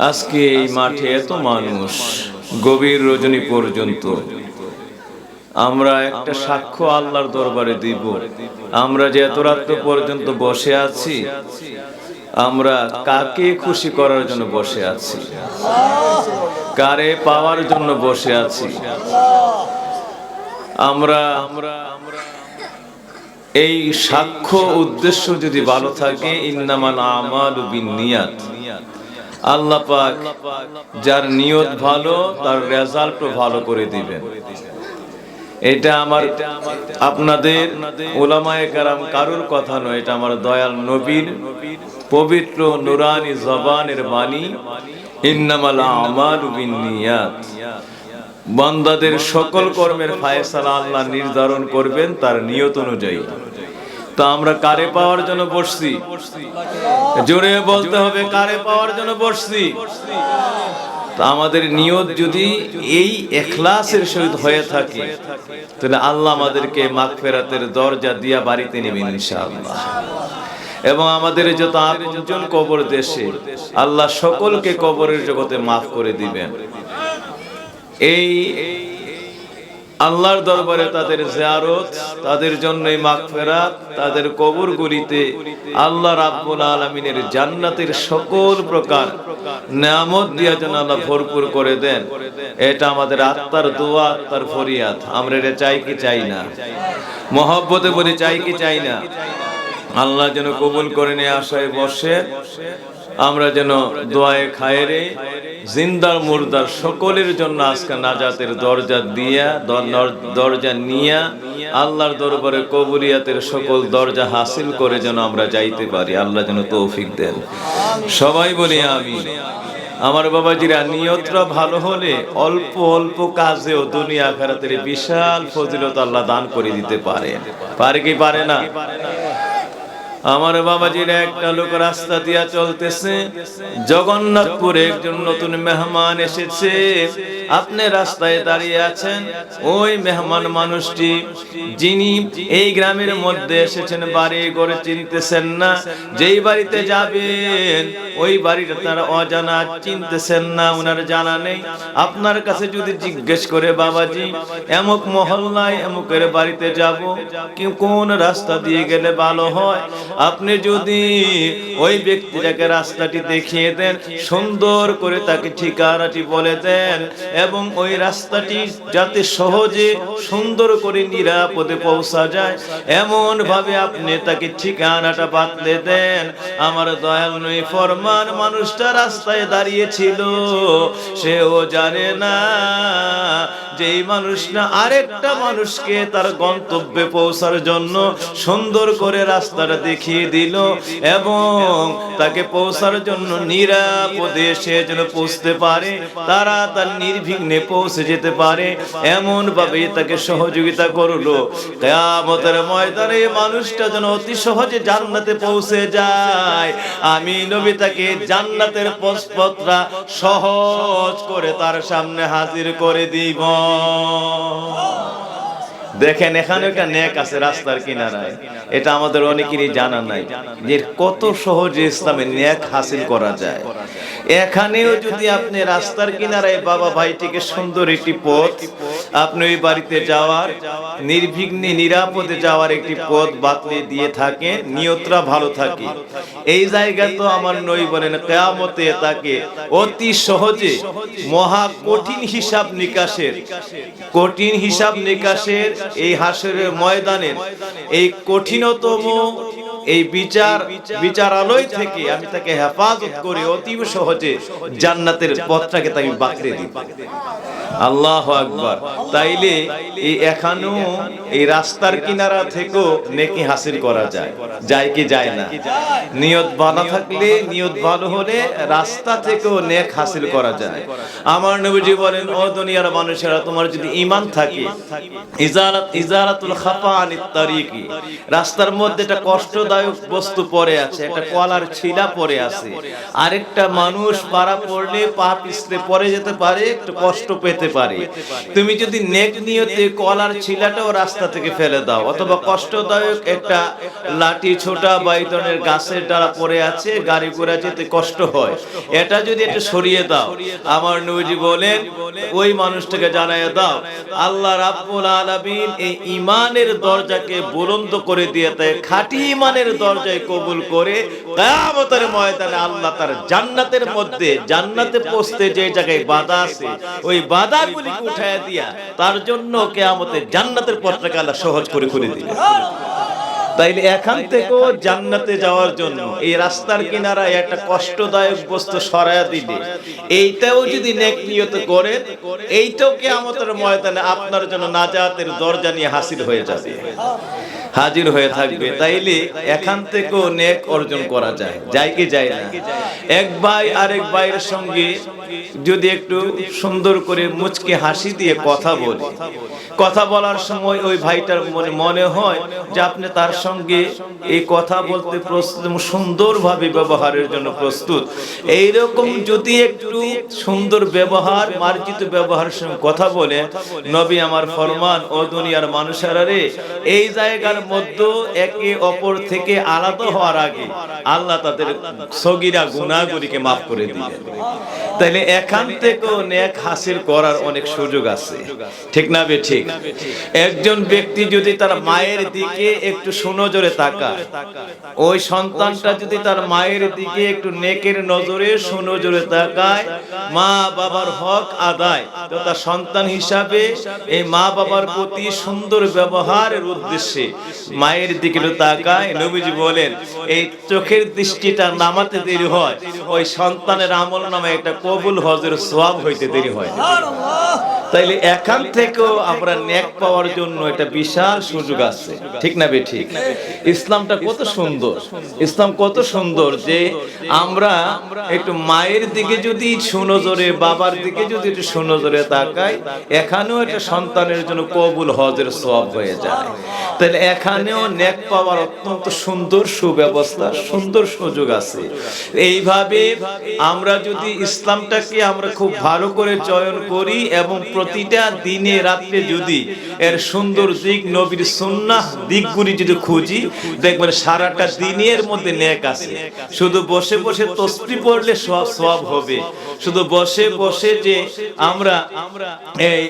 আজকে এই মাঠে এত মানুষ, গভীর রজনী পর্যন্ত আমরা একটা সাক্ষ্য আল্লাহর দরবারে দিব। আমরা যে এত রাত্র পর্যন্ত বসে আছি, আমরা কাকে খুশি করার জন্য বসে আছি, কারে পাওয়ার জন্য বসে আছি। আমরা এই সাক্ষ্য উদ্দেশ্য যদি ভালো থাকে, ইন্নামাল আমালু বিন্নিয়াত, আল্লাহ পাক যার নিয়ত ভালো তার রেজাল্টও ভালো করে দিবেন। এটা আমার আপনাদের উলামায়ে কেরাম কারোর কথা নয়, এটা আমার দয়াল নবীর পবিত্র নুরানি জবানের বাণী। ইন্নামাল আমালু বিন্নিয়াত, বান্দাদের সকল কর্মের ফায়সালা আল্লাহ নির্ধারণ করবেন তার নিয়ত অনুযায়ী। তো আমরা কারে পাওয়ার জন্য বসছি? জোরে বলতে হবে, কারে পাওয়ার জন্য বসছি? আমাদের নিয়ত যদি এই ইখলাসের সহিত হয়ে থাকে, তাহলে আল্লাহ আমাদেরকে মাগফিরাতের দরজা দিয়া বাড়িতে নেবেন ইনশাআল্লাহ। এবং আমাদের যত আপনজন কবর দেশে, আল্লাহ সকলকে কবরের জগতে মাফ করে দিবেন। এই আল্লাহর দরবারে তাদের জিয়ারত, তাদের জন্যই মাগফিরাত, তাদের কবরগুলিতে আল্লাহ রাব্বুল আলামিনের জান্নাতের সকল প্রকার নিয়ামত দিয়া যেন আল্লাহ ভরপুর করে দেন। এটা আমাদের আত্মার দোয়া, আত্মার ফরিয়াদ। আমরা এটা চাই কি চাই না? মহব্বতে বলি চাই কি চাই না? আল্লাহ যেন কবুল করে নিয়ে আশায় বসে আমরা যেন দোয়ায়ে খায়রে জিন্দার মুর্দার সকলের জন্য আজকে নাজাতের দরজা দিয়া দরজা নিয়া আল্লাহর দরবারে কবুলিয়াতের সকল দরজা হাসিল করে যেন আমরা যাইতে পারি। আল্লাহ যেন তৌফিক দেন। সবাই বলি আমিন। আমার বাবাজিরা, নিয়তটা ভালো হলে অল্প অল্প কাজেও দুনিয়া আখিরাতের বিশাল ফজিলত আল্লাহ দান করে দিতে পারে। পারে কি পারে না? আমার বাবাজিরা, একটা লোক রাস্তা দিয়া চলতেছে, জগন্নাথপুরে একজন নতুন মেহমান এসেছে। আপনি রাস্তায় দাঁড়িয়ে আছেন, ওই মেহমান মানুষটি যিনি এই গ্রামের মধ্যে এসেছেন, বাড়ি ঘরে চিনতেছেন না। যেই বাড়িতে যাবেন ওই বাড়িটা তারা অজানা, চিনতেছেন না, ওনার জানা নেই। আপনার কাছে যদি জিজ্ঞেস করে, বাবাজি এমক মহল্লায় এমকের বাড়িতে যাব, কোন রাস্তা দিয়ে গেলে ভালো হয়, আপনি যদি ওই ব্যক্তিটাকে রাস্তাটি দেখিয়ে দেন, সুন্দর করে তাকে ঠিকানাটি বলে দেন, এবং ওই রাস্তাটি যাতে সহজে সুন্দর করে নিরাপদে পৌঁছা যায় এমন ভাবে আপনি তাকে ঠিকানাটা বাতলে দেন, আমার দয়াল নবী ফরমান, মানুষটা রাস্তায় দাঁড়িয়ে ছিল, সেও জানে না যে এই মানুষ না আরেকটা মানুষকে তার গন্তব্যে পৌঁছার জন্য সুন্দর করে রাস্তাটা দেখিয়ে দিল, এবং তাকে পৌঁছার জন্য নিরাপদে সে যেন পৌঁছতে পারে, তারা তার নির্বিঘ্নে পৌঁছে যেতে পারে, এমন ভাবে তাকে সহযোগিতা করলো। কিয়ামতের ময়দানে মানুষটা যেন অতি সহজে জান্নাতে পৌঁছে যায়, আমি নবী তাকে জান্নাতের পথটা সহজ করে তার সামনে হাজির করে দিব। দেখেন, এখানে একটা নেক আছে রাস্তার কিনারায়, এটা আমাদের অনেকেরই জানা নাই যে কত সহজে ইসলামের নেক হাসিল করা যায়। এখানেও যদি আপনি রাস্তার কিনারায় বাবা ভাইটিকে সুন্দর একটি পথ, আপনি ওই বাড়িতে যাওয়ার নির্বিঘ্নে নিরাপদে যাওয়ার একটি পথ বাতলে দিয়ে থাকে, নিয়তটা ভালো থাকে, এই জায়গা তো আমার নবী বলেন কিয়ামতে তাকে অতি সহজে মহা কঠিন হিসাব নিকাশের এই হাসরের ময়দানের এই কঠিনতম এই বিচারালয় থেকে আমি তাকে হেফাজত করে অতীব সহজে জান্নাতের পথটাকে তাকে বাতলে দিব। আল্লাহু আকবার। তাইলে এই এখানেও এই রাস্তার কিনারা থেকেও নেকি হাসিল করা যায়, যায় কি যায় না? নিয়ত ভালো থাকলে, নিয়ত ভালো হলে রাস্তা থেকেও নেক হাসিল করা যায়। আমার নবীজি বলেন, ও দুনিয়ার মানুষেরা, তোমার যদি ঈমান থাকে, ইজারাতুল খাফা আনিত তারিকি, রাস্তার মধ্যে একটা কষ্টদায়ক বস্তু পড়ে আছে, একটা কলার ছিলা পড়ে আছে, আরেকটা মানুষ পাড়া পড়লে পা পিছলে পড়ে যেতে পারে, একটু কষ্ট পেতে পারে। তুমি যদি যদি নেক নিয়তে কলার ছিলাটাও রাস্তা থেকে ফেলে দাও, অথবা কষ্টদায়ক একটা লাঠি ছোটা বা এই ধরনের গাছের ডালা পড়ে আছে, গাড়ি ঘোড়া যেতে কষ্ট হয়, এটা যদি একটু সরিয়ে দাও, আমার নবীজি বলেন ওই মানুষটাকে জানাইয়া দাও আল্লাহ রাব্বুল আলামিন এই ঈমানের দরজাকে বুলন্দ করে দিয়ে তাই খাঁটি ঈমানের দরজায় কবুল করে কিয়ামতের ময়দানে আল্লাহ তার জান্নাতের মধ্যে, জান্নাতে পৌঁছতে যে জায়গায় বাধা আছে ওই বাধাগুলিকে উঠাইয়া দিয়া তার জন্য কিয়ামতে জান্নাতের পথটাকে আল্লাহ সহজ করে দিবেন। তাইলে এখান থেকেও জান্নাতে যাওয়ার জন্য এই রাস্তার কিনারায় একটা কষ্টদায়ক বস্তু সরাইয়া দিলে, এইটাও যদি নেক নিয়ত করেন, এইটাও কিয়ামতের ময়দানে আপনার জন্য নাজাতের দরজা নিয়ে হাসিল হয়ে যাবে, হাজির হয়ে থাকবে। তাইলে এখান থেকেও নেক অর্জন করা যায়, যায় কি যায় না? এক ভাই আরেক ভাইয়ের সঙ্গে যদি একটু সুন্দর করে মুচকি হাসি দিয়ে কথা বলে, কথা বলার সময় ওই ভাইটার মনে হয় যে আপনি তার সঙ্গে এই কথা বলতে প্রস্তুত, সুন্দরভাবে ব্যবহারের জন্য প্রস্তুত। এইরকম যদি একটু সুন্দর ব্যবহার, মার্জিত ব্যবহারের সঙ্গে কথা বলে, নবী আমার ফরমান ও দুনিয়ার মানুষেরা রে, এই জায়গার মধ্যে একে অপর থেকে আলাদা হওয়ার আগে আল্লাহ তাদের সগীরা গুনাহগুলিকে মাফ করে দিবেন। তাইলে এখান থেকেও নেক হাসিল করার অনেক সুযোগ আছে, ঠিক না বে ঠিক? একজন ব্যক্তি যদি তার মায়ের দিকে একটু সুনজরে তাকায়, ওই সন্তানটা যদি তার মায়ের দিকে একটু নেকের নজরে সুনজরে তাকায়, মা বাবার হক আদায়, তো তার সন্তান হিসাবে এই মা বাবার প্রতি সুন্দর ব্যবহারের উদ্দেশ্যে মায়ের দিকে তাকায়, নবীজি বলেন এই চোখের দৃষ্টিটা নামাতে দেরি হয়, ওই সন্তানের আমল নামে একটা কবুল হজের সওয়াব হইতে দেরি হয়। তাইলে এখান থেকেও আমরা নেক পাওয়ার জন্য একটা বিশাল সুযোগ আছে, ঠিক না বে ঠিক? ইসলামটা কত সুন্দর, ইসলাম কত সুন্দর যে আমরা একটু মায়ের দিকে যদি সুনজরে, বাবার দিকে যদি একটু সুনজরে তাকাই, এখানেও একটা সন্তানের জন্য কবুল হজের সওয়াব হয়ে যায়। তাহলে এখানেও নেক পাওয়ার অত্যন্ত সুন্দর সুব্যবস্থা, সুন্দর সুযোগ আছে। এইভাবে আমরা যদি ইসলামটাকে আমরা খুব ভালো করে চয়ন করি এবং প্রতিটা দিনে রাত্রে যদি এর সুন্দর দিক, নবীর সুন্নাহ দিকগুলি যদি খুঁজি, দেখবেন সারাটা দিনের মধ্যে নেক আছে। শুধু বসে বসে তাসবিহ পড়লে সওয়াব হবে, শুধু বসে বসে যে আমরা এই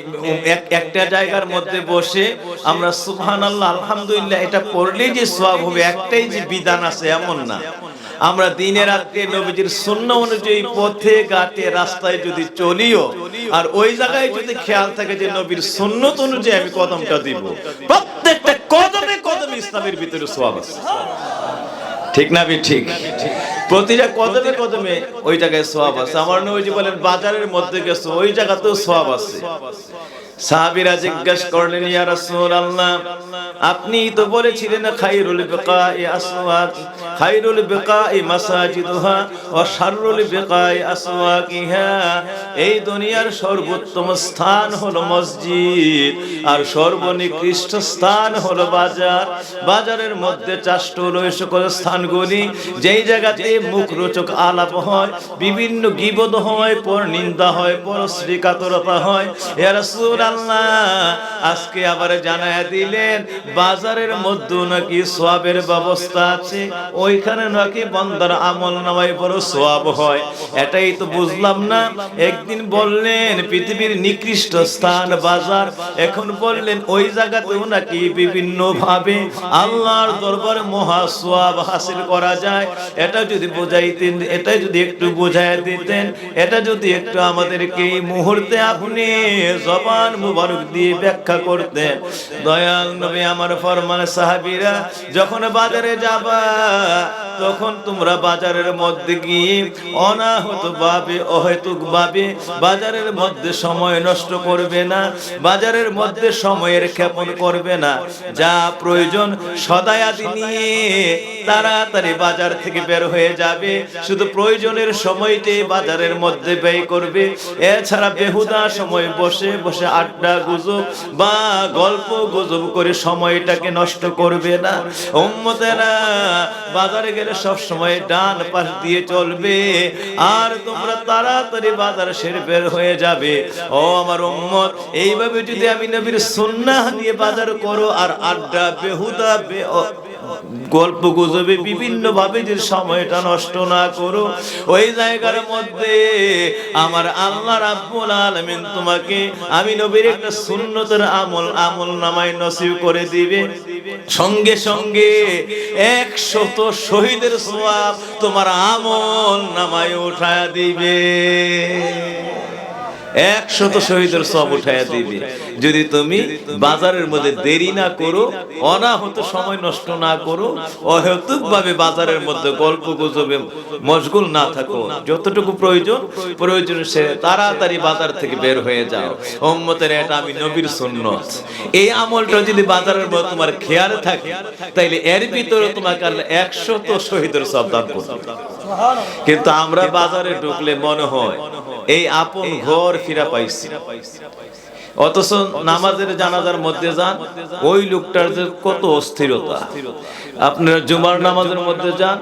একটা জায়গার মধ্যে বসে আমরা সুবহানাল্লাহ আলহামদুলিল্লাহ এটা পড়লেই যে সওয়াব হবে, একটাই যে বিধান আছে এমন না। আমরা দিনে রাতে নবীজির সুন্নাহ অনুযায়ী পথে ঘাটে রাস্তায় যদি চলিও, আর ওই জায়গায় যদি খেয়াল থাকে যে নবীর সুন্নাত অনুযায়ী আমি কদমটা দিব, প্রত্যেকটা কদমে কদমে ইসলামের ভিতরে সওয়াব আছে, ঠিক না বে ঠিক? প্রতিটা কদমে কদমে ওই জায়গায় সওয়াব আছে। আমার নবীজি বলেন বাজারের মধ্যে গেছো, ওই জায়গাতেও সওয়াব আছে। সাহাবীরা জিজ্ঞাসা করলেন, ইয়া রাসূলুল্লাহ, আপনি তো বলেছিলেন খায়রুল বিকাই আসওয়াক, খায়রুল বিকাই মাসাজিদুহা ওয়া শাররুল বিকাই আসওয়াকিহা, এই দুনিয়ার সর্বোত্তম স্থান হলো মসজিদ আর সর্বনিকৃষ্ট স্থান হলো বাজার। বাজারের মধ্যে চারটি ওই সকল স্থানগুলি যেই জায়গাতে মুখরোচক আলাপ হয়, বিভিন্ন গীবত হয়, পর নিন্দা হয়, পরশ্রী কাতরতা হয়। ইয়া রাসূলুল্লাহ, আজকে আবার জানায়া দিলেন বাজারের মধ্যে নাকি সওয়াবের ব্যবস্থা আছে, ওইখানে নাকি বান্দার আমল নামায় বড় সওয়াব হয়। এটাই তো বুঝলাম না। একদিন বললেন পৃথিবীর নিকৃষ্ট স্থান বাজার, এখন বললেন ওই জায়গাতেও নাকি বিভিন্ন ভাবে আল্লাহর দরবারে মহা সওয়াব হাসিল করা যায়। এটা যদি বোঝাইতেন, এটা যদি একটু বোঝায় দিতেন, এটা যদি একটু আমাদেরকে এই মুহূর্তে আপনি জবান মুবারক দিয়ে ব্যাখ্যা করতেন। দয়াল নবী আমার ফরমান, সাহাবীরা যখন বাজারে যাবা তখন তোমরা বাজারের মধ্যে গিয়ে অনাহত ভাবে, অহেতুক ভাবে বাজারের মধ্যে সময় নষ্ট করবে না, বাজারের মধ্যে সময়ের ক্ষেপণ করবে না। যা প্রয়োজন সদায়াদি নিয়ে তাড়াতাড়ি বাজার থেকে বের হয়ে যাবে, শুধু প্রয়োজনের সময়টাই বাজারের মধ্যে ব্যয় করবে। এছাড়া বেহুদা সময় বসে বসে আড্ডা গুজব বা গল্প গুজব করে সময়টাকে নষ্ট করবে না। উম্মতেরা বাজারে গেলে সব সময় ডান পাশ দিয়ে চলবে, আর তোমরা তাড়াতাড়ি তাড়াতাড়ি বাজার সেরে বের হয়ে যাবে। ও আমার উম্মত, এইভাবে যদি আমি নবীর সুন্নাহ নিয়ে বাজার করো আর আড্ডা বেহুদা গল্প গুজবে বিভিন্ন ভাবে যে সময়টা নষ্ট না করো, ওই জায়গার মধ্যে আমার আল্লাহ রাব্বুল আলামিন তোমাকে আমি নবীর একটা সুন্নতের আমল নামায় নসিব করে দিবে। সঙ্গে সঙ্গে 100 শহীদের সওয়াব তোমার আমল নামায় উঠায়া দিবে। 100 শহীদের সওয়াব উঠায়া দিবে যদি তুমি বাজারের মধ্যে দেরি না করো, অনাহত সময় নষ্ট না করো, অহেতুক ভাবে বাজারের মধ্যে গল্প গুজবে মশগুল না থাকো। যতটুকু প্রয়োজন সে তাড়াতাড়ি বাজার থেকে বের হয়ে যাও। উম্মতের এটা আমি নবীর সুন্নত। এই আমলটা যদি বাজারের মধ্যে তোমার খেয়াল থাকে, তাইলে এর ভিতরে তোমাকে আল্লাহ 100 শহীদের সওয়াব দান করবে। কিন্তু আমরা বাজারে ঢুকলে মনে হয় এই আপন ঘর ফিরা পাইছি, অথচ নামাজের জানাজার মধ্যে যান, ওই লোকটার যে কত অস্থিরতা। আপনারা জুমার নামাজের মধ্যে যান,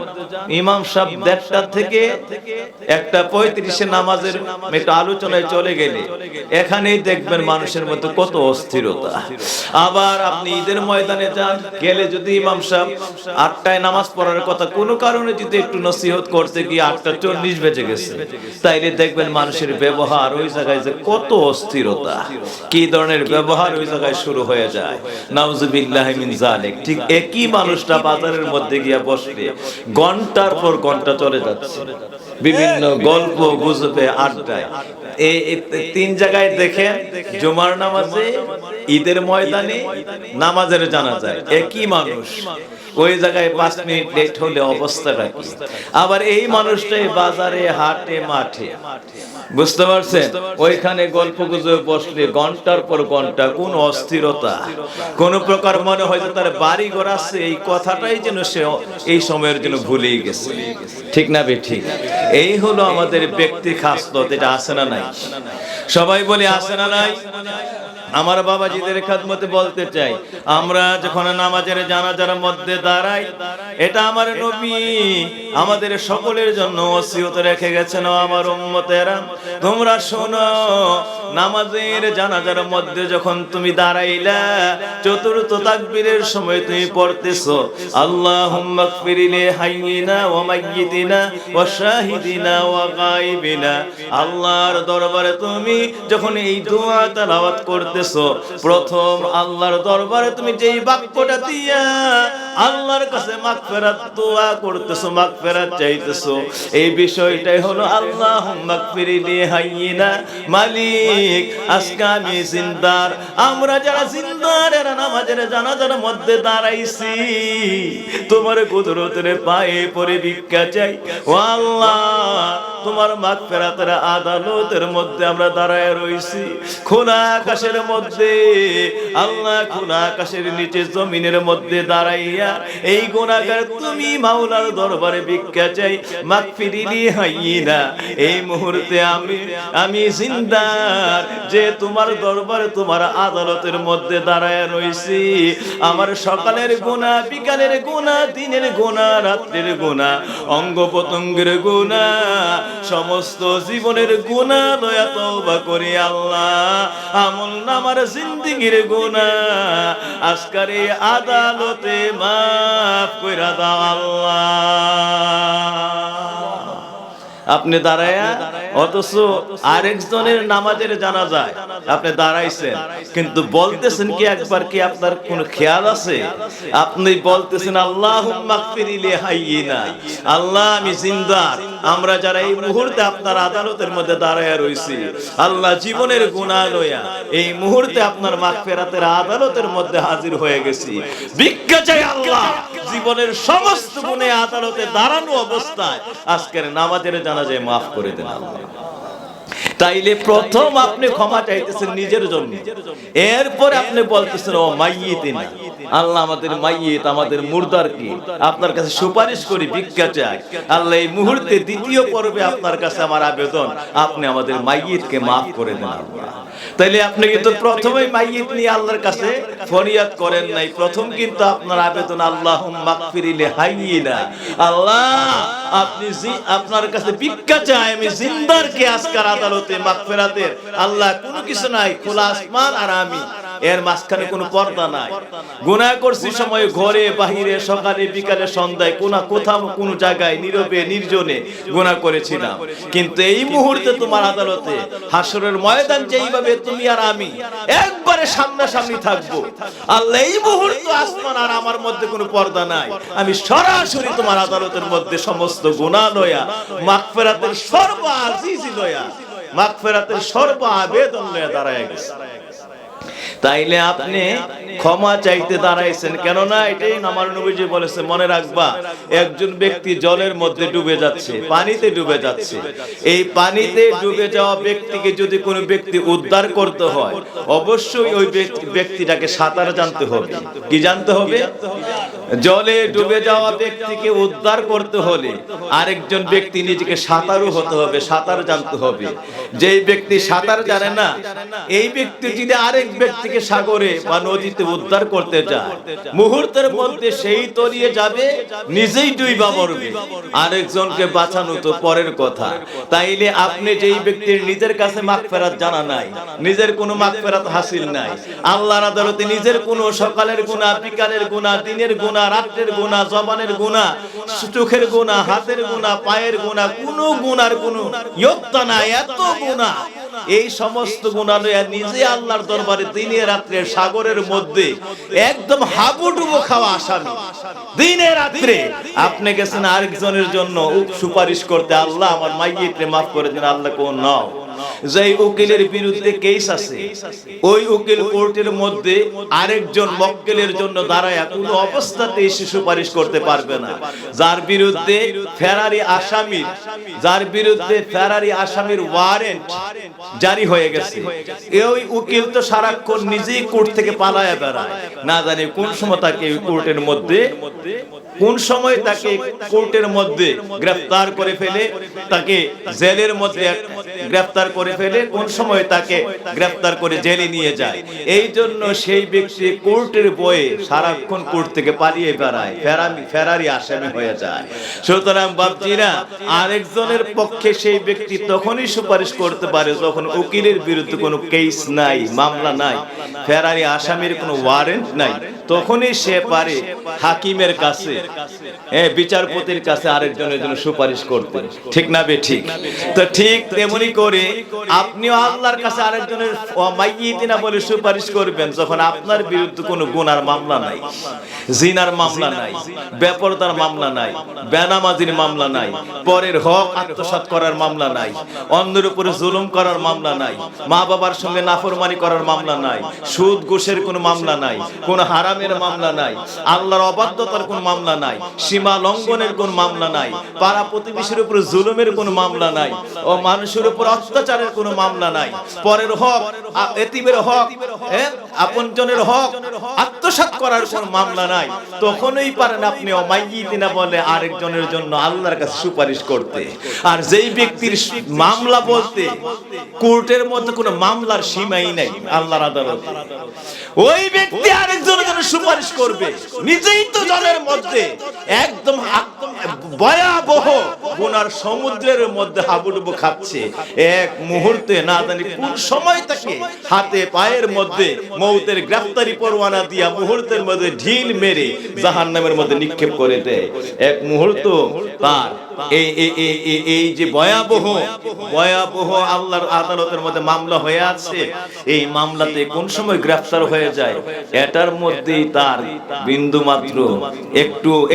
ইমাম সাহেব 1:30 থেকে 1:35 নামাজের একটা আলোচনায় চলে গেলে এখানেই দেখবেন মানুষের মধ্যে কত অস্থিরতা। আবার আপনি ঈদের ময়দানে যান, গেলে যদি ইমাম সাহেব 8টায় নামাজ পড়ার কথা, কোনো কারণে যদি একটু নসিহত করতে গিয়ে 8:40 বেজে গেছে, তাইলে দেখবেন মানুষের ব্যবহার ওই জায়গায় যে কত অস্থিরতা, কি ধরনের ব্যবহার ওই জায়গায় শুরু হয়ে যায়। নাউজুবিল্লাহি মিন যালিক। ঠিক একই মানুষটা বাজারের মধ্যে গিয়া বসলে ঘন্টার পর ঘন্টা চলে যাচ্ছে বিভিন্ন গল্প গুজবে আড্ডায়। এই 3 জায়গায় দেখেন, জুমার নামাজে, ঈদের ময়দানে, নামাজের জানাজায় একই মানুষ, ওই জায়গায় 5 মিনিট লেট হলে অবস্থাটা কি। আবার এই মানুষটাই বাজারে, হাটে, মাঠে, বুঝতে পারছেন, ওইখানে গল্প গুজবে বসলে ঘন্টার পর ঘন্টা, কোন অস্থিরতা, কোন প্রকার মনে হয় যে তার বাড়ি ঘর আছে, এই কথাটাই যেন সে এই সময়ের জন্য ভুলেই গেছে। ঠিক না বে ঠিক? এই হলো আমাদের ব্যক্তি খাসলত। এটা আছে না নাই? সবাই বলে আছে না নাই? আমার বাবাজিদের খেদমতে বলতে চাই, আমরা যখন নামাজের জানাজার মধ্যে দাঁড়াই, এটা আমার নবী আমাদের সকলের জন্য ওসিয়ত রেখে গেছেন। আমার উম্মতেরা, তোমরা শোনো, নামাজের জানাজার মধ্যে যখন তুমি দাঁড়াইলা, চতুর্থ তাকবীরের সময় তুমি পড়তেছো, আল্লাহুম্মা গফির লি হাইয়িনা ওয়া মাইয়িতিনা ওয়া শাহিদিনা ওয়া গায়বিনা। আল্লাহর দরবারে তুমি যখন এই দোয়া তেলাওয়াত করতেছো, প্রথম আল্লাহর দরবারে তুমি যেই বাক্যটা দিয়া আল্লাহর কাছে মাগফিরাত দোয়া করতেছো, মাগফিরাত চাইতেছো, এই বিষয়টাই হলো আল্লাহুম্মা গফির লি হাইয়িনা। মালিক, আজকে আমি জিন্দার, আমরা যারা জিন্দার এরা নামাজের জানাজার মধ্যে দাঁড়াইছি, তোমার কুদরতের পায়ে পড়ে ভিক্ষা চাই। ও আল্লাহ, তোমার মাগফিরাতের আদালতের মধ্যে আমরা দাঁড়ায় রইছি, খোলা আকাশের মধ্যে, আল্লাহ খোলা আকাশের নিচে জমিনের মধ্যে দাঁড়াইয়া এই গুনাহগার তুমি মাওলার দরবারে ভিক্ষা চাই, মাগফিরিলি হাইয়িনা। এই মুহূর্তে আমি জিন্দার, যে তোমার দরবারে তোমার আদালতের মধ্যে দাঁড়ায় রইছি। আমার সকালের গুনাহ, বিকালের গুনাহ, দিনের গুনাহ, রাত্রির গুনাহ, অঙ্গ প্রত্যঙ্গের গুনাহ, সমস্ত জীবনের গুনাহ লয়া তওবা করি আল্লাহ। আমল নামার জিন্দেগির গুনাহ আজকের এই আদালতে মাফ কইরা দাও আল্লাহ। আপনি দাঁড়ায়া, অথচ আরেকজনের নামাজের জানাজায় আপনি দাঁড়াইছেন, কিন্তু বলতেছেন কি একবার কি আপনার কোন খেয়াল আছে? আপনি বলতেছেন আল্লাহুম্মা গফির লি হাইয়িনা, আল্লাহ আমি জিন্দার, আমরা যারা এই মুহূর্তে আপনার আদালতের মধ্যে দাঁড়ায়া রইছি, আল্লাহ জীবনের গুনাহ লয়া এই মুহূর্তে আপনার মাগফিরাতের আদালতের মধ্যে হাজির হয়ে গেছি, ভিক্ষা চাই আল্লাহ, জীবনের সমস্ত গুনাহে আদালতে দাঁড়ানো অবস্থায় আজকের নামাজের জানাজায় মাফ করে দেন আল্লাহ। তাইলে প্রথম আপনি ক্ষমা চাইতেছেন নিজের জন্য, এরপরে আপনি বলতেছেন ও মাইয়িতিনা, আল্লাহ আমাদের মাইয়িত, আমাদের মুর্দার কি আপনার কাছে সুপারিশ করি, ভিক্ষা চাই। আল্লাহ এই মুহূর্তে দ্বিতীয় পর্বে আপনার কাছে আমার আবেদন, আপনি আমাদের মাইয়িতকে মাফ করে দেন আল্লাহ। তাইলে আপনি কিন্তু প্রথমেই মাইয়িত নিয়ে আল্লাহর কাছে ফরিয়াদ করেন নাই, প্রথম কিন্তু আপনার আবেদন আল্লাহুম্মা মাগফিরি লিহাইয়িনা, আল্লাহ আপনি আপনার কাছে ভিক্ষা চাই, আমি জিন্দারকে আজকের আদালতে মাগফিরাতের আল্লাহ কোনো কিছু নাই, খোলা আসমান আর আমি, এর মাঝখানে কোনো পর্দা নাই। গুনাহ করছি সময় ঘরে বাহিরে, সকালে বিকালে সন্ধ্যায়, কোথাও কোনো জায়গায় নীরবে নির্জনে গুনাহ করেছিলাম, কিন্তু এই মুহূর্তে তোমার আদালতে হাসরের ময়দান যেইভাবে তুমি আর আমি একবারে সামনাসামনি থাকবো, আল্লাহ এই মুহূর্তে আসমান আর আমার মধ্যে কোনো পর্দা নাই, আমি সরাসরি তোমার আদালতের মধ্যে সমস্ত গুনাহ লয়া, মাগফিরাতের সর্ব আজিজি লয়া, মাগফিরাতের সর্ব আবেদন লয়া দাঁড়ায় গেছে। তাইলে আপনি ক্ষমা চাইতে দাঁড়াইছেন, কেননা এটাই আমার নবীজি বলেছে, মনে রাখবা একজন ব্যক্তি জলের মধ্যে ডুবে যাচ্ছে, পানিতে ডুবে যাচ্ছে, এই পানিতে ডুবে যাওয়া ব্যক্তিকে যদি কোনো ব্যক্তি উদ্ধার করতে হয়, অবশ্যই ওই ব্যক্তিটাকে সাঁতার জানতে হবে। কি জানতে হবে? জলে ডুবে যাওয়া ব্যক্তিকে উদ্ধার করতে হলে আরেকজন ব্যক্তি নিজেকে সাঁতারু হতে হবে, সাঁতার জানতে হবে। যেই ব্যক্তি সাঁতার জানে না, এই ব্যক্তি যদি আরেক ব্যক্তিকে সাগরে বা নদীতে উদ্ধার করতে যায়, মুহূর্তের মধ্যে সেই তলিয়ে যাবে, নিজেই ডুইবা মরবে, আরেকজনকে বাঁচানো তো পরের কথা। তাইলে আপনি যেই ব্যক্তির নিজের কাছে মাগফিরাত জানা নাই, নিজের কোনো মাগফিরাত হাসিল নাই, আল্লাহর আদালতে নিজের কোনো সকালের গুনাহ, বিকালের গুনাহ, দিনের গুনাহ, রাতের গুনাহ, জবানের গুনাহ, চোখের গুনাহ, হাতের গুনাহ, পায়ের গুনাহ, কোনো গুনার কোনো ইয়ত্তা নাই, এত গুনাহ, এই সমস্ত গুনাহ লইয়া নিজে আল্লাহর দরবারে দিনে রাত্রে সাগরের মধ্যে একদম হাবুডুবু খাওয়া আসামি, দিনে রাত্রে আপনি গেছেন আরেকজনের জন্য সুপারিশ করতে, আল্লাহ আমার মাইয়িতকে মাফ করে দিন, আল্লাহ কোন নাও। যেই উকিলের বিরুদ্ধে কেস আছে, ওই উকিল কোর্টের মধ্যে আরেকজন মক্কেলের জন্য দাঁড়ায় কোনো অবস্থাতেই সুপারিশ করতে পারবে না, যার বিরুদ্ধে ফেরারি আসামির, যার বিরুদ্ধে ফেরারি আসামির ওয়ারেন্ট জারি হয়ে গেছে, এই উকিল তো সারাক্ষণ নিজেই কোর্ট থেকে পালায়া বেড়ায়, না জানি কোন সময় তাকে কোর্টের মধ্যে, কোন সময় তাকে কোর্টের মধ্যে গ্রেফতার করে ফেলে, তাকে জেলের মধ্যে গ্রেফতার করে ফেলে, কোন সময় তাকে গ্রেফতার করে জেলে নিয়ে যায়। এই জন্য সেই ব্যক্তি কোর্টের বয়ে সারাক্ষণ কোর্ট থেকে পালিয়ে বেড়ায়, ফেরারি আসামি হয়ে যায়। সুতরাং বাপজিরা, আরেকজনের পক্ষে সেই ব্যক্তি তখনই সুপারিশ করতে পারে যখন উকিলের বিরুদ্ধে কোনো কেস নাই, মামলা নাই, ফেরারি আসামির কোনো ওয়ারেন্ট নাই, তখনই সে পারে হাকিমের কাছে, বিচারপতির কাছে আরেকজনের জন্য সুপারিশ করতে। ঠিক না বে ঠিক? তো ঠিক তেমনি করে আপনিও আল্লাহর কাছে আরেকজনের মাইয়িতিনা বলে সুপারিশ করবেন যখন আপনার বিরুদ্ধে কোনো গুনার মামলা নাই, জিনার মামলা নাই, বেপরদার মামলা নাই, বেনামাজির মামলা নাই, পরের হক আত্মসাৎ করার মামলা নাই, অন্যের উপরে জুলুম করার মামলা নাই, মা বাবার সঙ্গে নাফরমানি করার মামলা নাই, সুদ ঘুষের কোনো মামলা নাই, কোনো হারামের মামলা নাই, আল্লাহর অবাধ্যতার কোনো মামলা নাই, সীমা লঙ্ঘনের কোনো মামলা নাই, পাড়া প্রতিবেশীর উপর জুলুমের কোনো মামলা নাই, ও মানুষের উপর অত্যাচারের কোনো মামলা নাই, পরের হক, এতিমের হক, আপনজনের হক আত্মসাৎ করার কোনো মামলা নাই, তখনই পারেন আপনি মাইয়িতিনা বলে আরেকজনের জন্য আল্লাহর কাছে সুপারিশ করতে। আর যেই ব্যক্তির মামলা বলতে কোর্টের মধ্যে কোনো মামলার সীমাই নাই আল্লাহর আদালতে, ওই ব্যক্তি আরেকজনের জন্য সুপারিশ করবে, নিজেই তো জলের মধ্যে একদম ভয়াবহ গুনার সমুদ্রের মধ্যে হাবুডুবু খাচ্ছে, এক মুহূর্তে না জানি কোন সময় তাকে হাতে পায়ের মধ্যে মৌতের গ্রেফতারি পরোয়ানা দিয়া মুহূর্তের মধ্যে ঢিল মেরে জাহান্নামের মধ্যে নিক্ষেপ করে দেয়। এক মুহূর্ত তার এই যে ভয়াবহ আল্লাহর আদালতের মধ্যে মামলা হয়ে আছে, এই মামলাতে কোন সময় গ্রেফতার হয়ে যায়, এটার মধ্যেই তার বিন্দু মাত্র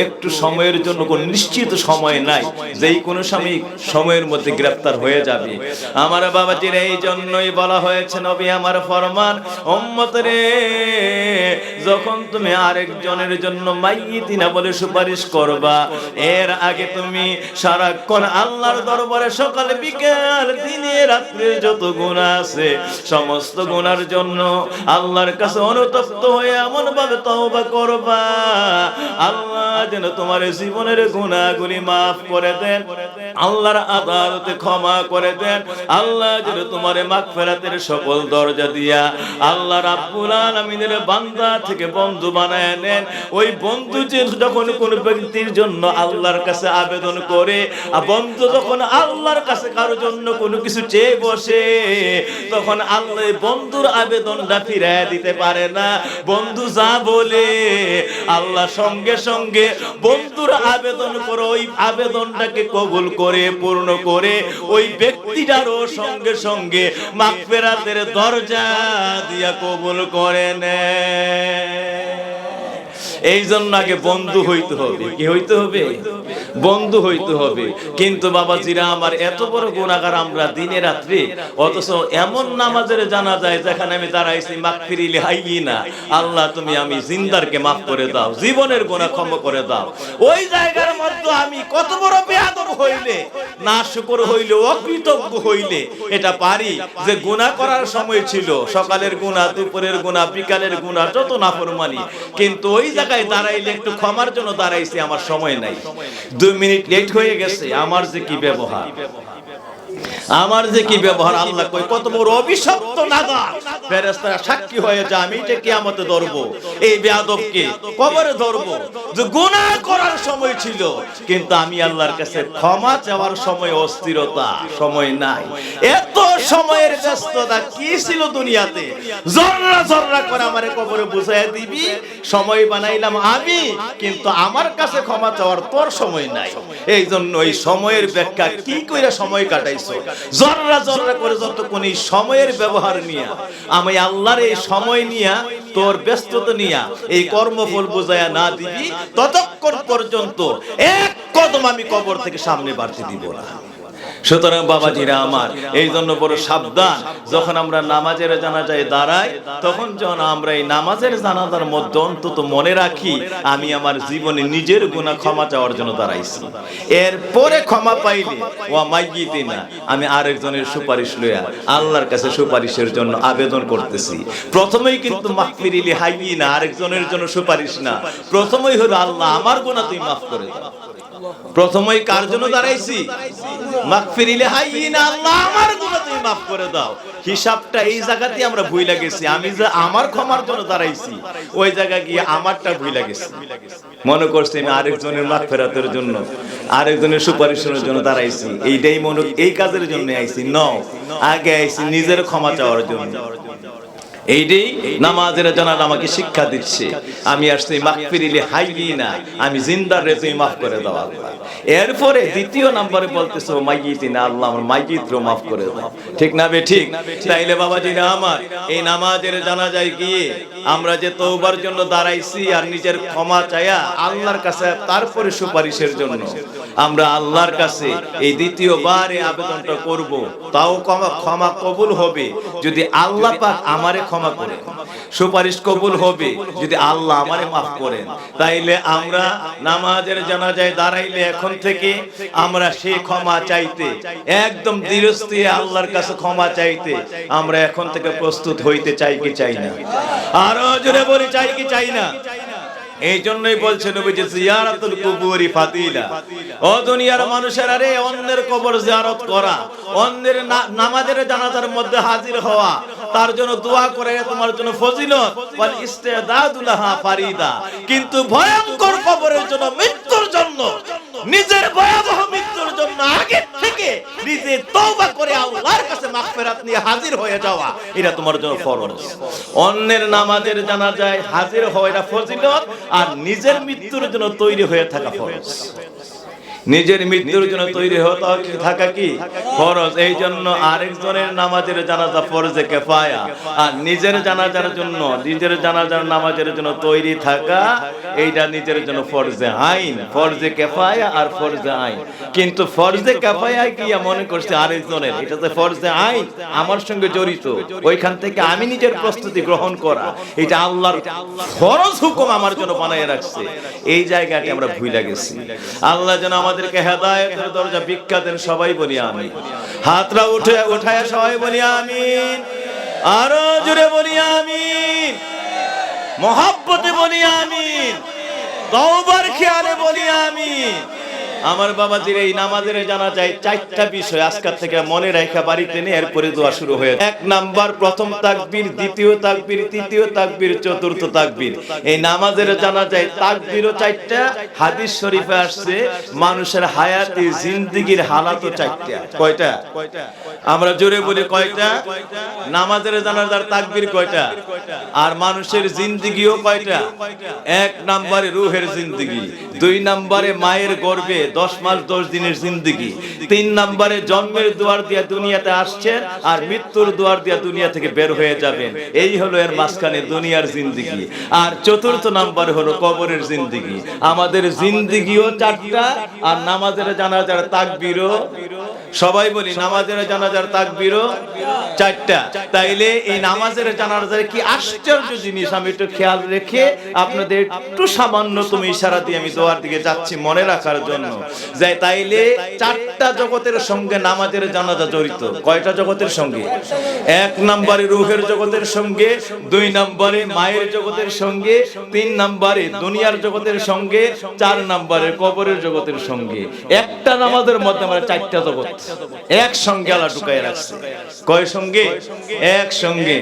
একটু সময়ের জন্য কোন নিশ্চিত সময় নাই, যেই কোনো সময়ের মধ্যে গ্রেফতার হয়ে যাবে। আমার বাবাজির এই জন্যই বলা হয়েছে, নবী আমার ফরমান, উম্মত রে, যখন তুমি আরেকজনের জন্য মাইয়িতিনা বলে সুপারিশ করবা, এর আগে তুমি সারাক্ষণ আল্লাহর দরবারে সকাল বিকেল দিনে রাত্রে যত গুনাহ আছে সমস্ত গুনার জন্য আল্লাহর কাছে অনুতপ্ত হয়ে এমন ভাবে তওবা করবা আল্লাহ যেন তোমার জীবনের গুনাহগুলি মাফ করে দেন, আল্লাহর আদালতে ক্ষমা করে দেন, আল্লাহ যেন তোমার মাগফিরাতের সকল দরজা দিয়া আল্লাহ রাব্বুল আলামিনের বান্দা থেকে বন্ধু বানায় নেন। ওই বন্ধু যে যখন কোন ব্যক্তির জন্য আল্লাহর কাছে আবেদন করে, বন্ধু যখন আল্লাহর কাছে কারোর জন্য কোনো কিছু চেয়ে বসে, তখন আল্লাহ বন্ধুর আবেদনটা ফিরিয়ে দিতে পারে না। বন্ধু যা বলে আল্লাহ সঙ্গে সঙ্গে বন্ধুর আবেদন করে ওই আবেদনটাকে কবুল করে পূর্ণ করে ওই ব্যক্তিটারও সঙ্গে সঙ্গে মাগফিরাতের দরজা দিয়া কবুল করে নেয়। এই জন্য আগে বন্ধু হইতে হবে। কি হইতে হবে? বন্ধু হইতে হবে। কিন্তু বাবাজিরা আমার, এত বড় গুনাহগার আমরা দিনে রাত্রে, অথচ এমন নামাজের জানা যায় যেখানে আমি দাঁড়াইছি মাগফিরিলি হাইয়িনা, আল্লাহ তুমি আমি জিন্দারকে মাফ করে দাও, জীবনের গুনাহ ক্ষমা করে দাও। ওই জায়গার মধ্যে আমি কত বড় বেয়াদব হইলে, নাশুকর হইলে, অকৃতজ্ঞ হইলে এটা পারি যে গুনাহ করার সময় ছিল, সকালের গুনাহ, দুপুরের গুনাহ, বিকালের গুনাহ, যত নাফরমানি, কিন্তু ওই জায়গায় দাঁড়াইলে একটু ক্ষমার জন্য দাঁড়াইছি, আমার সময় নাই, 2 মিনিট লেট হয়ে গেছে, আমার যে কি ব্যবহার, আমার যে কি ব্যবহার। আল্লাহ কই কত বড় অভিশপ্ত নাদার, ফেরেশতারা সাক্ষী হয়ে যায়, আমি এটা কিয়ামতে ধরব এই বেয়াদবকে, কবরে ধরব যে গুনাহ করার সময় ছিল, কিন্তু আমি আল্লাহর কাছে ক্ষমা চাওয়ার সময় অস্থিরতা, সময় নাই। এত সময়ের ব্যস্ততা কি ছিল দুনিয়াতে, জররা জররা করে আমারে কবরে বুঝাইয়া দিবি, সময় বানাইলাম আমি, কিন্তু আমার কাছে ক্ষমা চাওয়ার তোর সময় নাই। এই জন্য এই সময়ের ব্যাখ্যা কি কইরা সময় কাটাইছো, জররা জররা করে যতক্ষণ এই সময়ের ব্যবহার নিয়া আমি আল্লাহর এই সময় নিয়া তোর ব্যস্ততা নিয়া এই কর্মফল বুঝায়া না দিবি, ততক্ষণ পর্যন্ত এক কদম আমি কবর থেকে সামনে বাড়তে দিব না। সুতরাং বাবাজিরা আমার, এই জন্য বড় সাবধান, যখন আমরা নামাজের জানাজায় দাঁড়াই, তখন যখন আমরা এই নামাজের জানাজার মধ্যে অন্তত মনে রাখি আমি আমার জীবনে নিজের গুনাহ ক্ষমা চাওয়ার জন্য দাঁড়াইছি, এরপরে ক্ষমা পাইলে ও মাইয়িতিনা আমি আরেকজনের সুপারিশ লইয়া আল্লাহর কাছে সুপারিশের জন্য আবেদন করতেছি। প্রথমেই কিন্তু মাগফিরিলি হাইয়িনা, আরেকজনের জন্য সুপারিশ না, প্রথমেই হলো আল্লাহ আমার গুনাহ তুমি মাফ করে দাও। প্রথমেই কার জন্য দাঁড়াইছি? মাগফিরিলি হাইয়িনা, আল্লাহ আমার গুনাহ তুমি মাফ করে দাও। হিসাবটা এই জায়গাতে আমরা ভুইলা গেছি, আমি যে আমার ক্ষমার জন্য দাঁড়াইছি ওই জায়গায় গিয়ে আমারটা ভুইলা গেছি, মনে করছি আমি আরেকজনের মাগফিরাতের জন্য, আরেকজনের সুপারিশের জন্য দাঁড়াইছি, এইটাই মনে, এই কাজের জন্য আইছি। আগে আইছি নিজের ক্ষমা চাওয়ার জন্য। এইটাই নামাজের জানাজা আমাকে শিক্ষা দিচ্ছে। আমি আসছি মাগফিরিলি হাইয়িনা, আমি জিন্দার রে তুমি মাফ করে দাও আল্লাহ। এরপরে দ্বিতীয় নম্বরে বলতেছো মাইয়িতিনা, আল্লাহ আমার মাইয়িতরে মাফ করে দাও। ঠিক না বে ঠিক? তাইলে বাবাজিরা আমার, এই নামাজের জানাজায় গিয়ে আমরা যে তওবার জন্য দাঁড়াইছি আর নিজের ক্ষমা চায়া আল্লাহর কাছে তারপরে সুপারিশের জন্য আমরা আল্লাহর কাছে এই দ্বিতীয়বার এই আবেদনটা করব, তাও ক্ষমা কবুল হবে যদি আল্লাহ পাক আমারে ক্ষমা করেন, সুপারিশ কবুল হবে যদি আল্লাহ আমারে মাফ করেন। তাইলে আমরা নামাজের জানাজায় দাঁড়াইলে এখন থেকে আমরা সেই ক্ষমা চাইতে, একদম দৃঢ়স্থির আল্লাহর কাছে ক্ষমা চাইতে আমরা এখন থেকে প্রস্তুত হইতে চাই কি চাই না? আরো জোরে বলি, চাই কি চাই না? এই জন্যই বলছে নবীজি জিয়ারাতুল কুবুরি ফাদিলা, ও দুনিয়ার মানুষেরা রে, অন্যের কবর জিয়ারত করা, অন্যের নামাজের জানাজার মধ্যে হাজির হওয়া, তার জন্য দোয়া করে তোমার জন্য ফজিলত, ওয়াল ইস্তিদাদু লাহা ফারিদা। কিন্তু ভয়ঙ্কর কবরের জন্য, মৃত্যুর জন্য, নিজের ভয়াবহ মৃত্যুর জন্য আগে থেকে নিজে তওবা করে আল্লাহর কাছে মাগফিরাত নিয়ে হাজির হয়ে যাওয়া, এটা তোমার জন্য ফরজ। অন্যের নামাজের জানাজায় হাজির হওয়া এটা ফজিলত, আর নিজের মৃত্যুর জন্য তৈরি হয়ে থাকা ফরজ। নিজের মৃত্যুর জন্য তৈরি হতে থাকা কি ফরজ। এই জন্য আরেকজনের নামাজের জানাজা ফরজে কিফায়া, আর নিজের জানাজার জন্য, নিজের জানাজার নামাজের জন্য তৈরি থাকা এইটা নিজের জন্য ফরজে আইন। ফরজে কিফায়া আর ফরজে আইন। কিন্তু ফরজে কিফায়া কি মনে করছে আরেকজনের, এটা তো ফরজে আইন আমার সঙ্গে জড়িত, ওইখান থেকে আমি নিজের প্রস্তুতি গ্রহণ করা, এটা আল্লাহর ফরজ হুকুম আমার জন্য বানায় রাখছে। এই জায়গাটি আমরা ভুলে গেছি। আল্লাহ যেন আমাদের আমাদেরকে হেদায়েতের দরজা ভিক্ষা দেন, সবাই বলি আমিন। হাতরা উঠায় সবাই বলি আমিন, আরো জোরে বলি আমিন, মহব্বতে বলি আমিন, তওবার খেয়ালে বলি আমিন। আমার বাবাজির এই নামাজের জানা যায় চারটা বিষয়, আজকের থেকে মনে রাখা বাড়িতে নিয়ে এরপরে দোয়া শুরু হয়ে। এক নাম্বার প্রথম তাকবীর, দ্বিতীয় তাকবীর, তৃতীয় তাকবীর, চতুর্থ তাকবীর। এই নামাজের জানা যায় তাকবীরও চারটা, হাদিস শরীফে আসছে মানুষের হায়াতে জিন্দেগির হালাতও চারটা। কয়টা? আমরা জোরে বলি কয়টা? নামাজের জানাজার তাকবীর কয়টা? আর মানুষের জিন্দেগিও কয়টা? এক নম্বরে রূহের জিন্দেগি, দুই নম্বরে মায়ের গর্ভে 10 মাস 10 দিনের জিন্দেগি, তিন নম্বরে জন্মের দুয়ার দিয়া দুনিয়াতে আসছেন আর মৃত্যুর দুয়ার দিয়া দুনিয়া থেকে বের হয়ে যাবেন, এই হলো এর মাঝখানে দুনিয়ার জিন্দেগি। আর চতুর্থ নম্বরে হলো কবরের জিন্দেগি। আমাদের জিন্দেগিও চারটা, আর নামাজের জানাজার তাকবীরও, সবাই বলি নামাজের জানাজার তাকবীরও চারটা। তাইলে এই নামাজের জানাজার কি আশ্চর্য জিনিস, আমি একটু খেয়াল রেখে আপনাদের একটু সামান্যতম ইশারা দিয়ে আমি দোয়ার দিকে যাচ্ছি মনে রাখার জন্য। যাই তাইলে চারটা জগতের সঙ্গে নামাজের জানাজা জড়িত। কয়টা জগতের সঙ্গে? এক নম্বরে রূহের জগতের সঙ্গে, দুই নম্বরে মায়ের জগতের সঙ্গে, তিন নম্বরে দুনিয়ার জগতের সঙ্গে, চার নম্বরে কবরের জগতের সঙ্গে। একটা নামাজের মধ্যে আমরা চারটা জগৎ একসঙ্গে আল্লাহ ঢুকাই রাখছে। কয় সঙ্গে? এক সঙ্গে।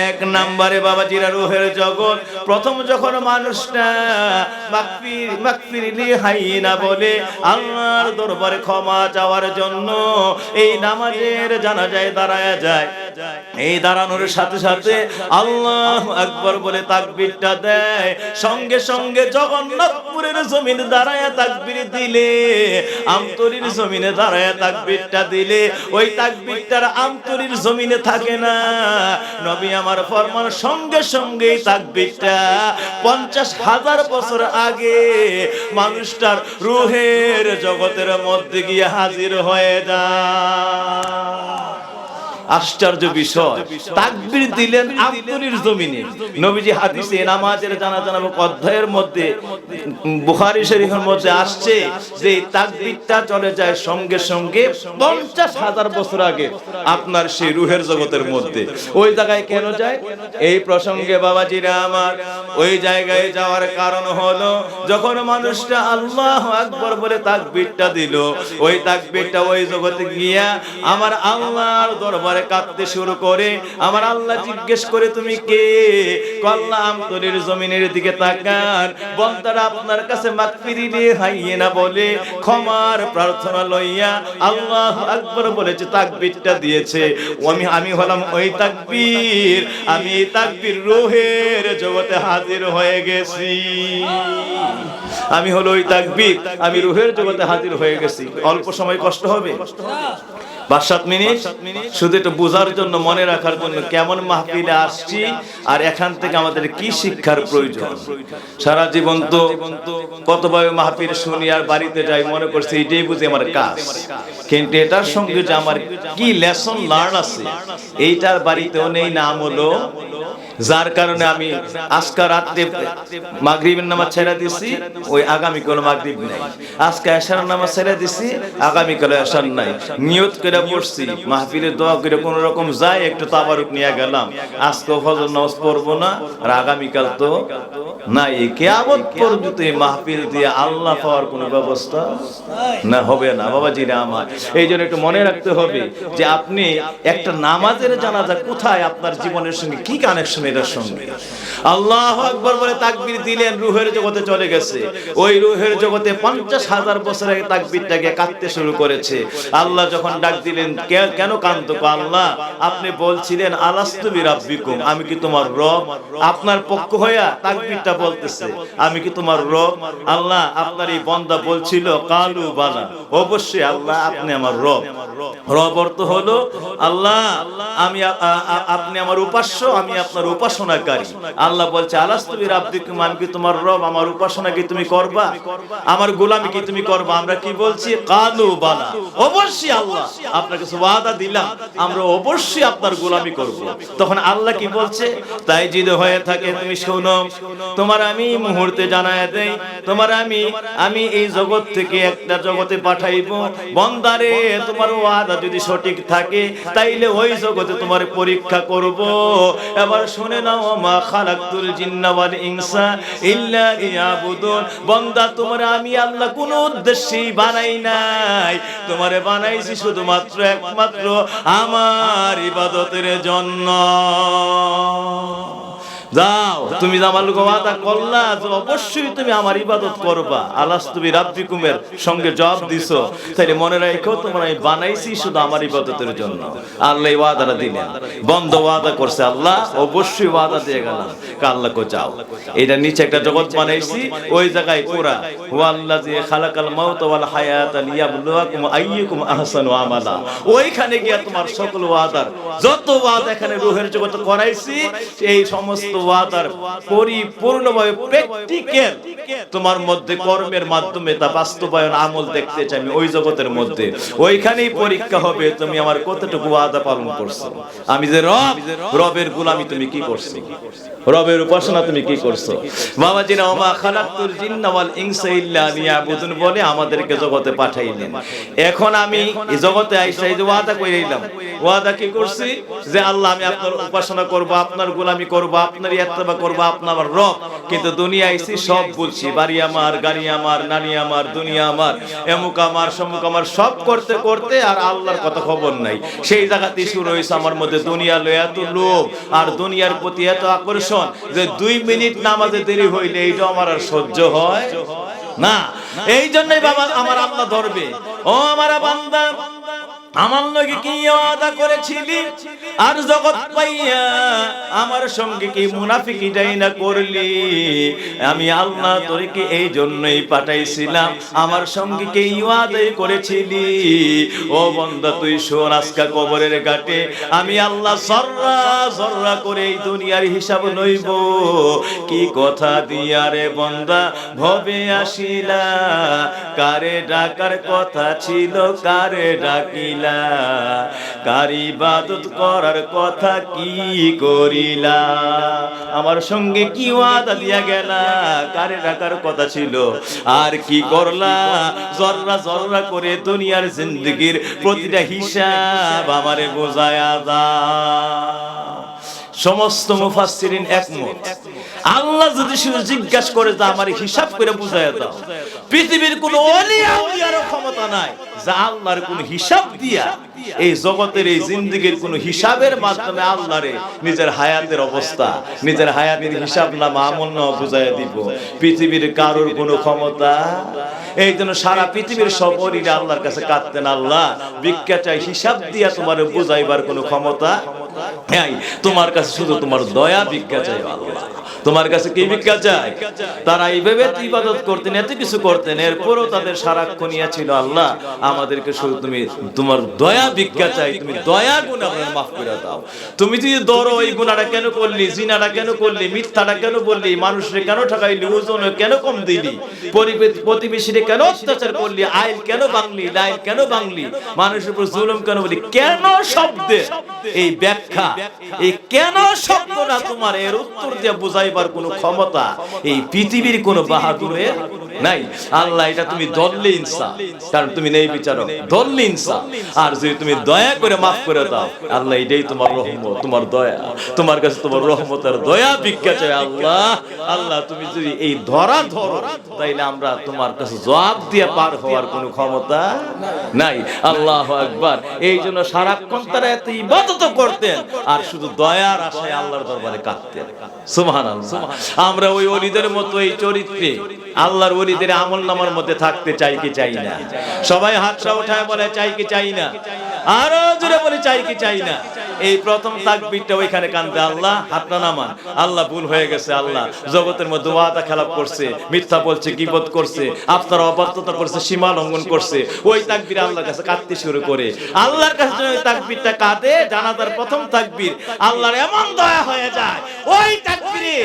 এক নম্বরে বাবাজিরা রূহের জগৎ। প্রথম যখন মানুষটা মাগফিরলি হাইনা বলে আল্লাহর দরবারে ক্ষমা চাওয়ার জন্য এই নামাজের জানাজায় দাঁড়ায়া যায়, এই দাঁড়ানোর সাথে সাথে আল্লাহু আকবার বলে তাকবীরটা দেয়, সঙ্গে সঙ্গে জগন্নাথপুরের জমিনে দাঁড়ায়া তাকবীর দিলে, আমতলির জমিনে দাঁড়ায়া তাকবীরটা দিলে ওই তাকবীরটার আমতলির জমিনে থাকে না। নবী আমার ফরমান সঙ্গে সঙ্গে তাকবীরটা 50,000 বছর আগে মানুষটার রূহের জগতের মধ্যে গিয়ে হাজির হয়ে যায়। আশ্চর্য বিষয়, তাকবীর দিলেন আমতলির জমিনে। নবীজি হাদিসে নামাজের জানাজা নামক অধ্যায়ের মধ্যে বুখারী শরীফের মধ্যে আসছে যে তাকবীরটা চলে যায় সঙ্গে সঙ্গে 50,000 বছর আগে আপনার সেই রূহের জগতের মধ্যে। ওই জায়গায় কেন যায়? এই প্রসঙ্গে বাবাজিরা আমার, ওই জায়গায় যাওয়ার কারণ হলো যখন মানুষটা আল্লাহু আকবার বলে তাকবীরটা দিল, ওই তাকবীরটা ওই জগতে গিয়া আমার আল্লাহর দরবারে কাঁদতে শুরু করে। আমার আল্লাহ জিজ্ঞেস করে তুমি কে? আল্লাহ আমতলির জমিনের দিকে তাকান, বান্দারা আপনার কাছে মাগফিরলি হাইয়্যিনা বলে ক্ষমার প্রার্থনা লইয়া আল্লাহু আকবার বলেছে, তাকবীরটা দিয়েছে। আমি হলাম ওই তাকবীর, আমি এই তাকবীর রূহের জগতে হাজির হয়ে গেছি। আমি হলো ওই তাকবীর, আমি রূহের জগতে হাজির হয়ে গেছি। অল্প সময় কষ্ট হবে, 5-7 মিনিট, শুধু একটু বোঝার জন্য, মনে রাখার জন্য কেমন মাহফিলে আসছি আর এখান থেকে আমাদের কি শিক্ষার প্রয়োজন। সারা জীবন তো কতভাবে মাহফিল শুনি আর বাড়িতে যাই, মনে করছি এটাই বুঝি আমার কাজ, কিন্তু এটার সঙ্গে যে আমার কি লেসন লার্ন আছে এইটার বাড়িতেও নেই, নাম হলো। যার কারণে আমি আজকে রাতে মাগরিবের নামাজ ছেড়ে দিছি, ওই আগামীকাল মাগরিব নাই। আজকে এশার নামাজ ছেড়ে দিছি, আগামীকাল এশার নাই। নিয়ত করে পড়ছি মাহফিলে দোয়া করে কোন রকম যাই একটু তাবারুক নিয়ে গেলাম, আজকে ফজর নামাজ পড়বো না, আর আগামীকাল তো নাই। কিয়ামত পর্যন্ত এই মাহফিল দিয়ে আল্লাহ পাওয়ার কোনো ব্যবস্থা না, হবে না বাবাজিরা আমার। এই জন্য একটু মনে রাখতে হবে যে আপনি একটা নামাজের জানাজা কোথায়, আপনার জীবনের সঙ্গে কি কানেকশন এটার সঙ্গে। আল্লাহু আকবার বলে তাকবীর দিলেন, রূহের জগতে চলে গেছে। ওই রূহের জগতে 50,000 বছর আগে তাকবীরটাকে কাঁদতে শুরু করেছে। আল্লাহ যখন ডাক দিলেন, কেন কাঁদতো? আল্লাহ আপনি বলছিলেন আলাস্তু বিরাব্বিকুম, আমি কি তোমার রব? আপনার পক্ষ হইয়া তাকবীরটা বলতেছে আমি কি তোমার রব? আল্লাহ আপনার এই বান্দা বলছিল কালু বালা, অবশ্যই আল্লাহ আপনি আমার রব। রব অর্থ হলো আল্লাহ আমি আপনি আমার উপাস্য, আমি আপনার আপনার উপাসনাকারী। আল্লাহ বলছে আলাস্তু বিরাব্বিকুম, আমি কি তোমার রব, আমার উপাসনা কি তুমি করবা, আমার গোলামি কি তুমি করবা? আমরা কি বলছি? কালু বালা, অবশ্যই আল্লাহ আপনাকে ওয়াদা দিলাম আমরা অবশ্যই আপনার গোলামি করব। তখন আল্লাহ কি বলছে? তাই যদি হয়ে থাকে তুমি শোনো, তোমার আমি মুহূর্তে জানায় দেই, তোমার আমি এই জগৎ থেকে একটা জগতে পাঠাইবো। বান্দারে তোমার ওয়াদা যদি সঠিক থাকে তাইলে ওই জগতে তোমার পরীক্ষা করব। এবার শুনে নাও, মা খালাকতুল জিন্না ওয়াল ইনসা ইল্লা লিয়াবুদুন। বান্দা তোমার আমি আল্লাহ কোন উদ্দেশ্যেই বানাই নাই, তোমারে বানাইছি শুধুমাত্র একমাত্র আমার ইবাদতের জন্য। যাও, তুমি আমার ওয়াদা করলা যে অবশ্যই তুমি আমার ইবাদত করবা, আলাস্তু বিরাব্বিকুমের সঙ্গে জবাব দিছো, তাইলে মনে রাখো তোমার আমি বানাইছি শুধু আমার ইবাদতের জন্য। আল্লাহ এই ওয়াদাটা দিলেন, বন্ধ ওয়াদা করছে আল্লাহ, অবশ্যই ওয়াদা দিয়ে গেলাম। আল্লাহ কো যাও, এটা নিচে একটা জগৎ বানাইছি, ওই জায়গায় পুরা হুয়াল্লাযী খালাকাল মাউতা ওয়াল হায়াতা লিয়াবলুয়াকুম আইয়ুকুম আহসানু আমালা, ওইখানে গিয়া তোমার সকল ওয়াদার যত ওয়াদা এখানে রূহের জগতে করাইছি এই সমস্ত ওয়াদার পরিপূর্ণভাবে প্র্যাকটিক্যাল তোমার মধ্যে কর্মের মাধ্যমে তা বাস্তবায়ন আমল দেখতে চাই আমি ওই জগতের মধ্যে। ওইখানেই পরীক্ষা হবে তুমি আমার কতটুকু ওয়াদা পালন করছো। আমি যে রব, রবের গোলামি তুমি কি করছো, রবের উপাসনা তুমি কি করছো। বাবাজিরা, ওমা খালাকতুল জিন্না ওয়াল ইনসা ইল্লা লিয়াবুদুন বলে আমাদেরকে জগতে পাঠাইলেন। এখন আমি এই জগতে আইসা এই যে ওয়াদা কইরাইলাম, ওয়াদা কি করছি যে আল্লাহ আমি আপনার উপাসনা করব, আপনার গোলামি করব, আপনার ইত্তেবা করব, আপনার রব। কিন্তু দুনিয়া আইছি সব বলছি, বাড়ি আমার, গাড়ি আমার, নানি আমার, দুনিয়া আমার, এমুক আমার, সমুক আমার, সব করতে করতে আর আল্লাহর কথা খবর নাই। সেই জায়গাতে শুরু হইছে আমার মধ্যে দুনিয়া লয়ে এত লোভ আর দুনিয়ার প্রতি এত আকর্ষণ যে 2 মিনিট নামাজে দেরি হইলে এইটা আমার আর সহ্য হয় না। এই জন্যই বাবা আমার আল্লাহ ধরবে, ও আমার বান্দা আমার লগে কি ওয়াদা করেছিলি আর জগৎ পাইয়া আমার সঙ্গে কি মুনাফিকিটাই না করলি। আমি আল্লাহ তোরে কি এই জন্যই পাঠাইছিলাম, আমার সঙ্গে কি ওয়াদাই করেছিলি। ও বান্দা তুই শোন, আজকে কবরের ঘাটে আমি আল্লাহ জররা জররা করে এই দুনিয়ার হিসাব লইব। কি কথা দিয়া রে বান্দা ভবে আসিলা, কারে ডাকার কথা ছিল কারে ডাকিলা, কার ইবাদত করার কথা কি করিলা। আমার সঙ্গে কি ওয়াদা দিয়া গেলা, কারে ডাকার কথা ছিল আর কি করলা। জররা জররা করে দুনিয়ার জিন্দেগির প্রতিটা হিসাব আমারে বোঝায়া দাও। সমস্ত মুফাসসিরিন একমত, আল্লাহ যদি শুধু জিজ্ঞাসা করে যে আমার হিসাব করে বুঝায়া দাও, পৃথিবীর কোন ওলি আউলিয়ারও ক্ষমতা নাই যে আল্লাহর কোন হিসাব দিয়া এই জগতের এই জিন্দেগির কোন হিসাবের মাধ্যমে আল্লাহরে নিজের হায়াতের অবস্থা, নিজের হায়াতের হিসাব নামা আমলনামা বুঝায়া দিব। পৃথিবীর কারোর কোনো ক্ষমতা। এই জন্য সারা পৃথিবীর সব ওলিরা আল্লাহর কাছে কাঁদতেন, আল্লাহ ভিক্ষা চাই, হিসাব দিয়া তোমার বুঝাইবার কোনো ক্ষমতা নাই, তোমার কাছে শুধু তোমার দয়া ভিক্ষা চাই। আল্লাহ তোমার কাছে কি ভিক্ষা চাই। তারা এইভাবে ইবাদত করতেন, এত কিছু করতেন, এরপরও তাদের সারাক্ষণ ইয়া ছিল আল্লাহ আমাদেরকে শুধু তুমি তোমার দয়া ভিক্ষা চাই, তুমি দয়া গুনাহ আমাদের মাফ করে দাও। তুমি যদি ধরো এই গুনাহটা কেন করলি, জিনাটা কেন করলি, মিথ্যাটা কেন বললি, মানুষকে কেন ঠকাইলি, ওজন কেন কম দিলি, প্রতিবেশীকে কেন অত্যাচার করলি, আইল কেন ভাঙলি, লাইল কেন ভাঙলি, মানুষের উপর জুলুম কেন বলি, কেন শব্দে এই ব্যাখ্যা, এই কেন শব্দটা তোমার এর উত্তর দিয়ে বুঝাইবার কোনো ক্ষমতা এই পৃথিবীর কোনো বাহাদুরের নাই। আল্লাহ এটা তুমি ধরলে ইনসাফ, কারণ তুমি নেই বিচারক, ধরলে ইনসাফ। আর যদি তুমি দয়া করে মাফ করে দাও, আল্লাহ এটাই তোমার রহমত, তোমার দয়া, তোমার কাছে তোমার রহমতের দয়া ভিক্ষা চাই। আল্লাহ আল্লাহ তুমি যদি এই ধরা ধরো তাইলে আমরা তোমার কাছে জবাব দিয়ে পার হওয়ার কোনো ক্ষমতা নাই। আল্লাহু আকবার। এই জন্য সারাক্ষণ তারা এত ইবাদত করতেন আর শুধু দয়ার আশায় আল্লাহর দরবারে কাঁদতেন। সুবহানাল্লাহ। আমরা ওই ওলিদের মতো এই চরিত্রে আল্লাহর ওলিদের আমলনামার মধ্যে থাকতে চাই কি চাই না? সবাই হাতটা উঠায় বলে চাই কি চাই না? আরো জোরে বলে চাই কি চাই না? এই প্রথম তাকবীরটা ওইখানে কান্দে আল্লাহ হাতটা নামান, আল্লাহ ভুল হয়ে গেছে, আল্লাহ জগতের মধ্যে ওয়াদা খেলাপ করছে, মিথ্যা বলছে, গীবত করছে, আপনার অবাধ্যতা করছে, সীমা লঙ্ঘন করছে। ওই তাকবীর আল্লাহর কাছে কাঁদতে শুরু করে। আল্লাহর কাছে ওই তাকবীরটা কাঁদে, জানাজার প্রথম তাকবীর, আল্লাহর এমন দয়া হয়ে যায় ওই তাকবীরে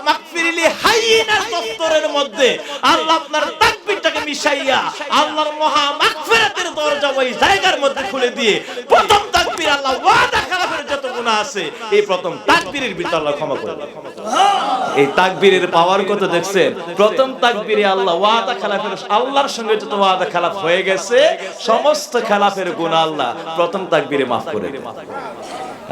মাগফিরিলি হাইয়িনার দফতরের মধ্যে আল্লাহ আপনার তাকবীরটাকে মিশাইয়া আল্লাহর মহা মাগফিরাতের দরজা ওই জায়গার মধ্যে খুলে দিয়ে প্রথম তাকবীর আল্লাহ ওয়াদা খেলাফের যত গুনাহ আছে এই প্রথম তাকবীরের ভিতর আল্লাহ ক্ষমা করে দেন। এই তাকবীরের পাওয়ার কত দেখছেন? প্রথম তাকবীরে আল্লাহ ওয়াদা খেলাফের, আল্লাহর সঙ্গে যত ওয়াদা খেলাফ হয়ে গেছে সমস্ত খেলাফের গুনাহ আল্লাহ প্রথম তাকবীরে মাফ করে দেন।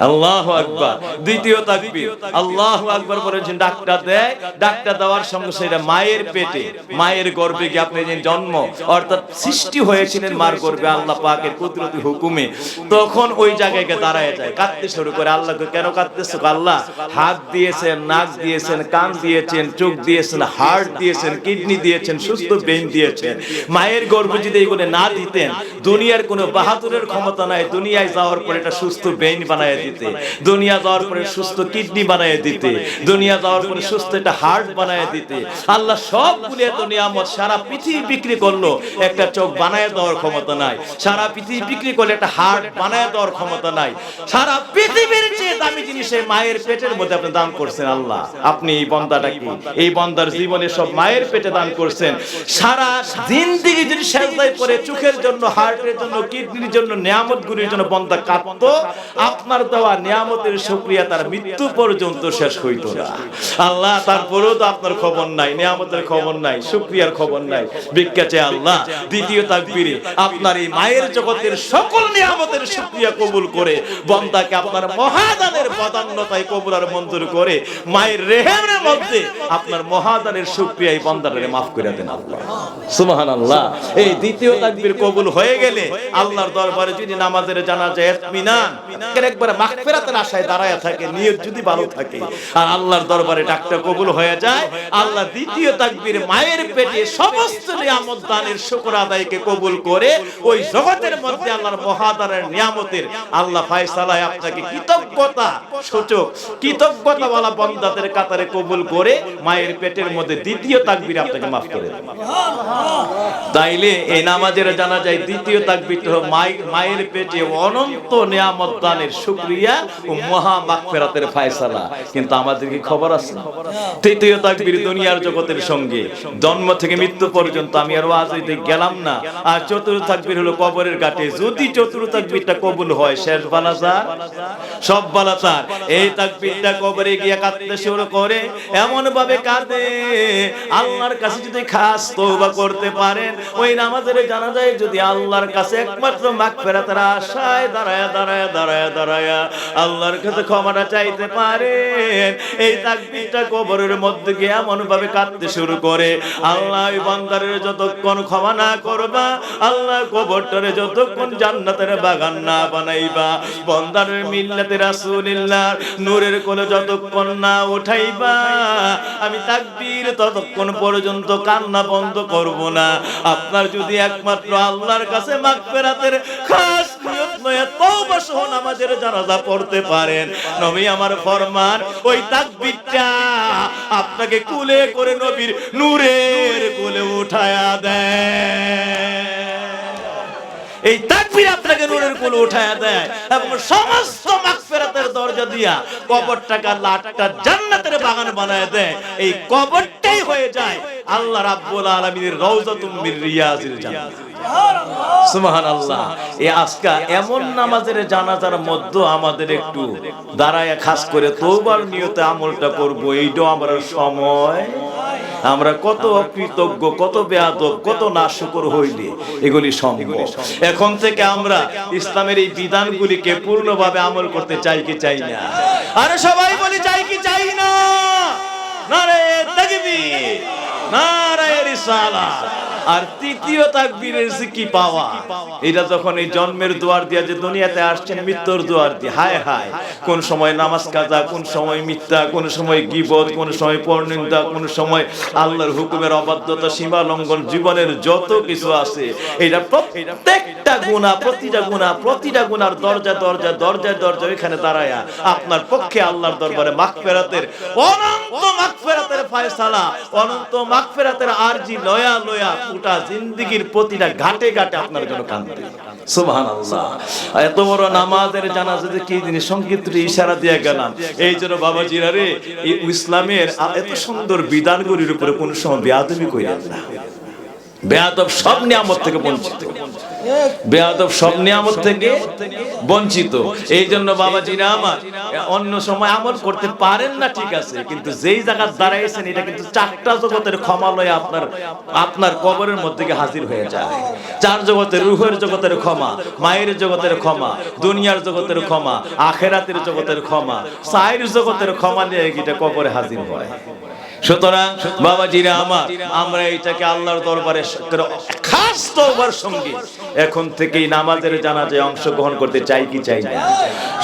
আল্লাহু আকবার। দ্বিতীয় তাকবীর আল্লাহু আকবার বলেছেন, ডাকটা দেয়, ডাকটা দেওয়ার সঙ্গে সেটা মায়ের পেটে, মায়ের গর্ভে গিয়ে আপনি যে জন্ম অর্থাৎ সৃষ্টি হয়েছিলেন মার গর্ভে আল্লাহ পাকের কুদরতি হুকুমে, তখন ওই জায়গায় দাঁড়ায় যায়, কাঁদতে শুরু করে। আল্লাহকে কেন কাঁদতেছো? আল্লাহ হাত দিয়েছেন, নাক দিয়েছেন, কান দিয়েছেন, চোখ দিয়েছেন, হার্ট দিয়েছেন, কিডনি দিয়েছেন, সুস্থ ব্রেন দিয়েছেন। মায়ের গর্ভে যদি এইগুলো না দিতেন, দুনিয়ার কোনো বাহাদুরের ক্ষমতা নাই দুনিয়ায় যাওয়ার পর এটা সুস্থ ব্রেন বানায় দিতে, দুনিয়া যাওয়ার পরে সুস্থ কিডনি বানায় দিতে, দুনিয়া যাওয়ার পরে সুস্থ একটা হার্ট বানায় দিতে। আল্লাহ সবগুলো এত নিয়ামত, সারা পৃথিবী বিক্রি করলো একটা চোখ বানায় দেওয়ার ক্ষমতা নাই, সারা পৃথিবী বিক্রি করলে একটা হার্ট বানায় দেওয়ার ক্ষমতা নাই। সারা পৃথিবীর চেয়ে দামি জিনিস মায়ের পেটের মধ্যে আপনি দান করছেন। আল্লাহ আপনি এই বান্দাটা কি, এই বান্দার জীবনে সব মায়ের পেটে দান করছেন। সারা জিন্দেগি যদি সেজদায় পড়ে চোখের জন্য, হার্টের জন্য, কিডনির জন্য, নিয়ামতগুলির জন্য বান্দা কাঁদতো, আপনার দেওয়া নিয়ামতের শুকরিয়া তার মৃত্যু পর্যন্ত শেষ হইত না। আল্লাহ তারপরেও তো আপনার খবর নাই, নিয়ামতের খবর নাই, শুকরিয়ার খবর নাই। ভিক্ষা চেয়ে আল্লাহ দ্বিতীয় তাকবীরে আপনার এই মায়ের জগতের সকল নিয়ামতের শুকরিয়া কবুল করে বান্দাকে আপনার মহাদানের বদান্যতায় কবুল আর মঞ্জুর করে মায়ের রেহেমের মধ্যে আপনার মহাদানের শুকরিয়া এই বান্দাটাকে maaf করে দেন আল্লাহ। সুবহানাল্লাহ। এই দ্বিতীয় তাকবীর কবুল হয়ে গেলে আল্লাহর দরবারে যদি নামাজের জানাজা ইতমিনান একবার মাগফিরাতের আশায় দাঁড়ায় থাকে, নিয়ত যদি ভালো থাকে আর আল্লাহর দরবারে ডাকটা কবুল হয়ে যায়, আল্লাহ দ্বিতীয় তাকবীরে মায়ের পেটে সমস্ত নিয়ামত দানের শুকর আদায়কে কবুল করে ওই জগতের মধ্যে আল্লাহর মহাদানের নিয়ামতের আল্লাহ ফয়সালায় আপনাকে কৃতজ্ঞতা সূচক, কৃতজ্ঞতাওয়ালা বান্দাদের কাতারে কবুল করে মায়ের পেটের মধ্যে দ্বিতীয় তাকবীরে আপনাকে maaf করে দেন। তাইলে এই নামাজের জানাজায় দ্বিতীয় তাকবীরটা হলো মায়ের পেটে অনন্ত নিয়ামত দানের শুকরিয়া ও মহা মাগফিরাতের ফয়সালা। কিন্তু আমাদের কি খবর আছে? তৃতীয় তাকবীর দুনিয়ার জগতের সঙ্গে জন্ম থেকে মৃত্যু পর্যন্ত আমি আর ওয়াজ হইতে গেলাম না। আর চতুর্থ তাকবীর হলো কবরের ঘাটে, যদি চতুর্থ তাকবীরটা কবুল হয় শেষ বালাজার সব বালাজার। এই তাকবীরটা কবরে গিয়ে কাঁদতে শুরু করে, এমন ভাবে কাঁদে আল্লাহর কাছে যদি খাস তওবা করতে পারেন, ওই নামাজের জানাজায় যদি আল্লাহর কাছে একমাত্র মাগফিরাতের আশায় দাঁড়ায়া দাঁড়ায়া দাঁড়ায়া দাঁড়ায়া আল্লাহর কাছে ক্ষমাটা চাইতে পারেন, এই তাকবীরটা কবরের মধ্যে গিয়ে এমন ভাবে কাঁদতে শুরু করে, আল্লাহ ওই বান্দারের যতক্ষণ ক্ষমা না করবা, আল্লাহ কবরটারে যতক্ষণ জান্নাতের বাগান না বানাইবা, বান্দারের মিল্লাতে রাসূলুল্লাহ নূরের কোলে যতক্ষণ না উঠাইবা, আমি তাকবীর ততক্ষণ পর্যন্ত কান্না বন্ধ করব না। আপনার যদি একমাত্র আল্লাহর কাছে মাগফিরাতের খাস নিয়ত নয় তওবা সহ নামাজের জানাজা পড়তে পারেন, নবী আমার ফরমান ওই তাকবীরটা আপনাকে কুলে করে নবীর নূরের কোলে উঠায়া দেয়। এই তাকবীর আপনাকে নূরের কোলে উঠায়া দেয় এবং সমস্ত মাগফিরাতের দরজা দিয়া কবরটাকে আল্লাহ একটা জান্নাতের বাগান বানায় দেয়। এই কবরটাই হয়ে যায় আল্লাহ রাব্বুল আলামিনের রওজাতুম মির রিয়াজিল জান্নাত। সুবহানাল্লাহ। এই আজকে এমন নামাজের জানাজার মধ্যে আমাদের একটু দাঁড়ায় খাস করে তওবার নিয়তে আমলটা করব, এইটাও আমরা সময়, আমরা কত অকৃতজ্ঞ, কত বেয়াদব, কত নাশুকর হইলে এগুলি সম্ভব। এখন থেকে আমরা ইসলামের এই বিধানগুলিকে পূর্ণভাবে আমল করতে চাই কি চাই না? আরে সবাই বলি চাই কি চাই না? নারে তাকবীর, নারে রিসালাত। আর তৃতীয় তাকবীরের যে কি পাওয়া, এটা যখন এই জন্মের দুয়ার দিয়া যে দুনিয়াতে আসছেন মৃত্যুর দুয়ার দিয়ে, হায় হায় কোন সময় নামাজ কাজা, কোন সময় মিথ্যা, কোন সময় গীবত, কোন সময় পরনিন্দা, কোন সময় আল্লাহর হুকুমের অবাধ্যতা, সীমা লঙ্ঘন, জীবনের যত কিছু আছে এটা প্রত্যেকটা গুনাহ, প্রতিটা গুনার দরজা এখানে দাঁড়ায়া আপনার পক্ষে আল্লাহর দরবারে মাগফিরাতের অনন্ত মাগফিরাতের ফয়সালা, অনন্ত মাগফিরাতের আরজি লয়া পুরা জিন্দেগীর প্রতিটা ঘাটে ঘাটে আপনার জন্য কাঁদবে। সুবহানাল্লাহ। এত বড় নামাজের জানাজাতে কি জিনিস সংক্ষিপ্ত ইশারা দিয়ে গেলাম। এই জন্য বাবাজিরা রে, এই ইসলামের এত সুন্দর বিধানগুলির উপরে কোন সময় বেয়াদবি কইরেন না। বেয়াদব সব নিয়ামত থেকে বঞ্চিত, বেয়াদব সব নিয়ামত থেকে বঞ্চিত। এই জন্য বাবাজিরা আমার, অন্য সময় আমল করতে পারেন না ঠিক আছে, কিন্তু যেই জায়গা দাঁড়াইছেন এটা কিন্তু চারটা জগতের ক্ষমা লয়ে আপনার কবরের মধ্যে হাজির হয়ে যায়। চার জগতের, রূহের জগতের ক্ষমা, মায়ের জগতের ক্ষমা, দুনিয়ার জগতের ক্ষমা, আখেরাতের জগতের ক্ষমা, চার জগতের ক্ষমা নিয়ে এটা কবরে হাজির হয়। সুতরাং বাবাজিরা আমার, আমরা এটাকে আল্লাহর দরবারে খাস তওবার সঙ্গে এখন থেকেই নামাজের জানাজায় অংশগ্রহণ করতে চাই কি চাই না?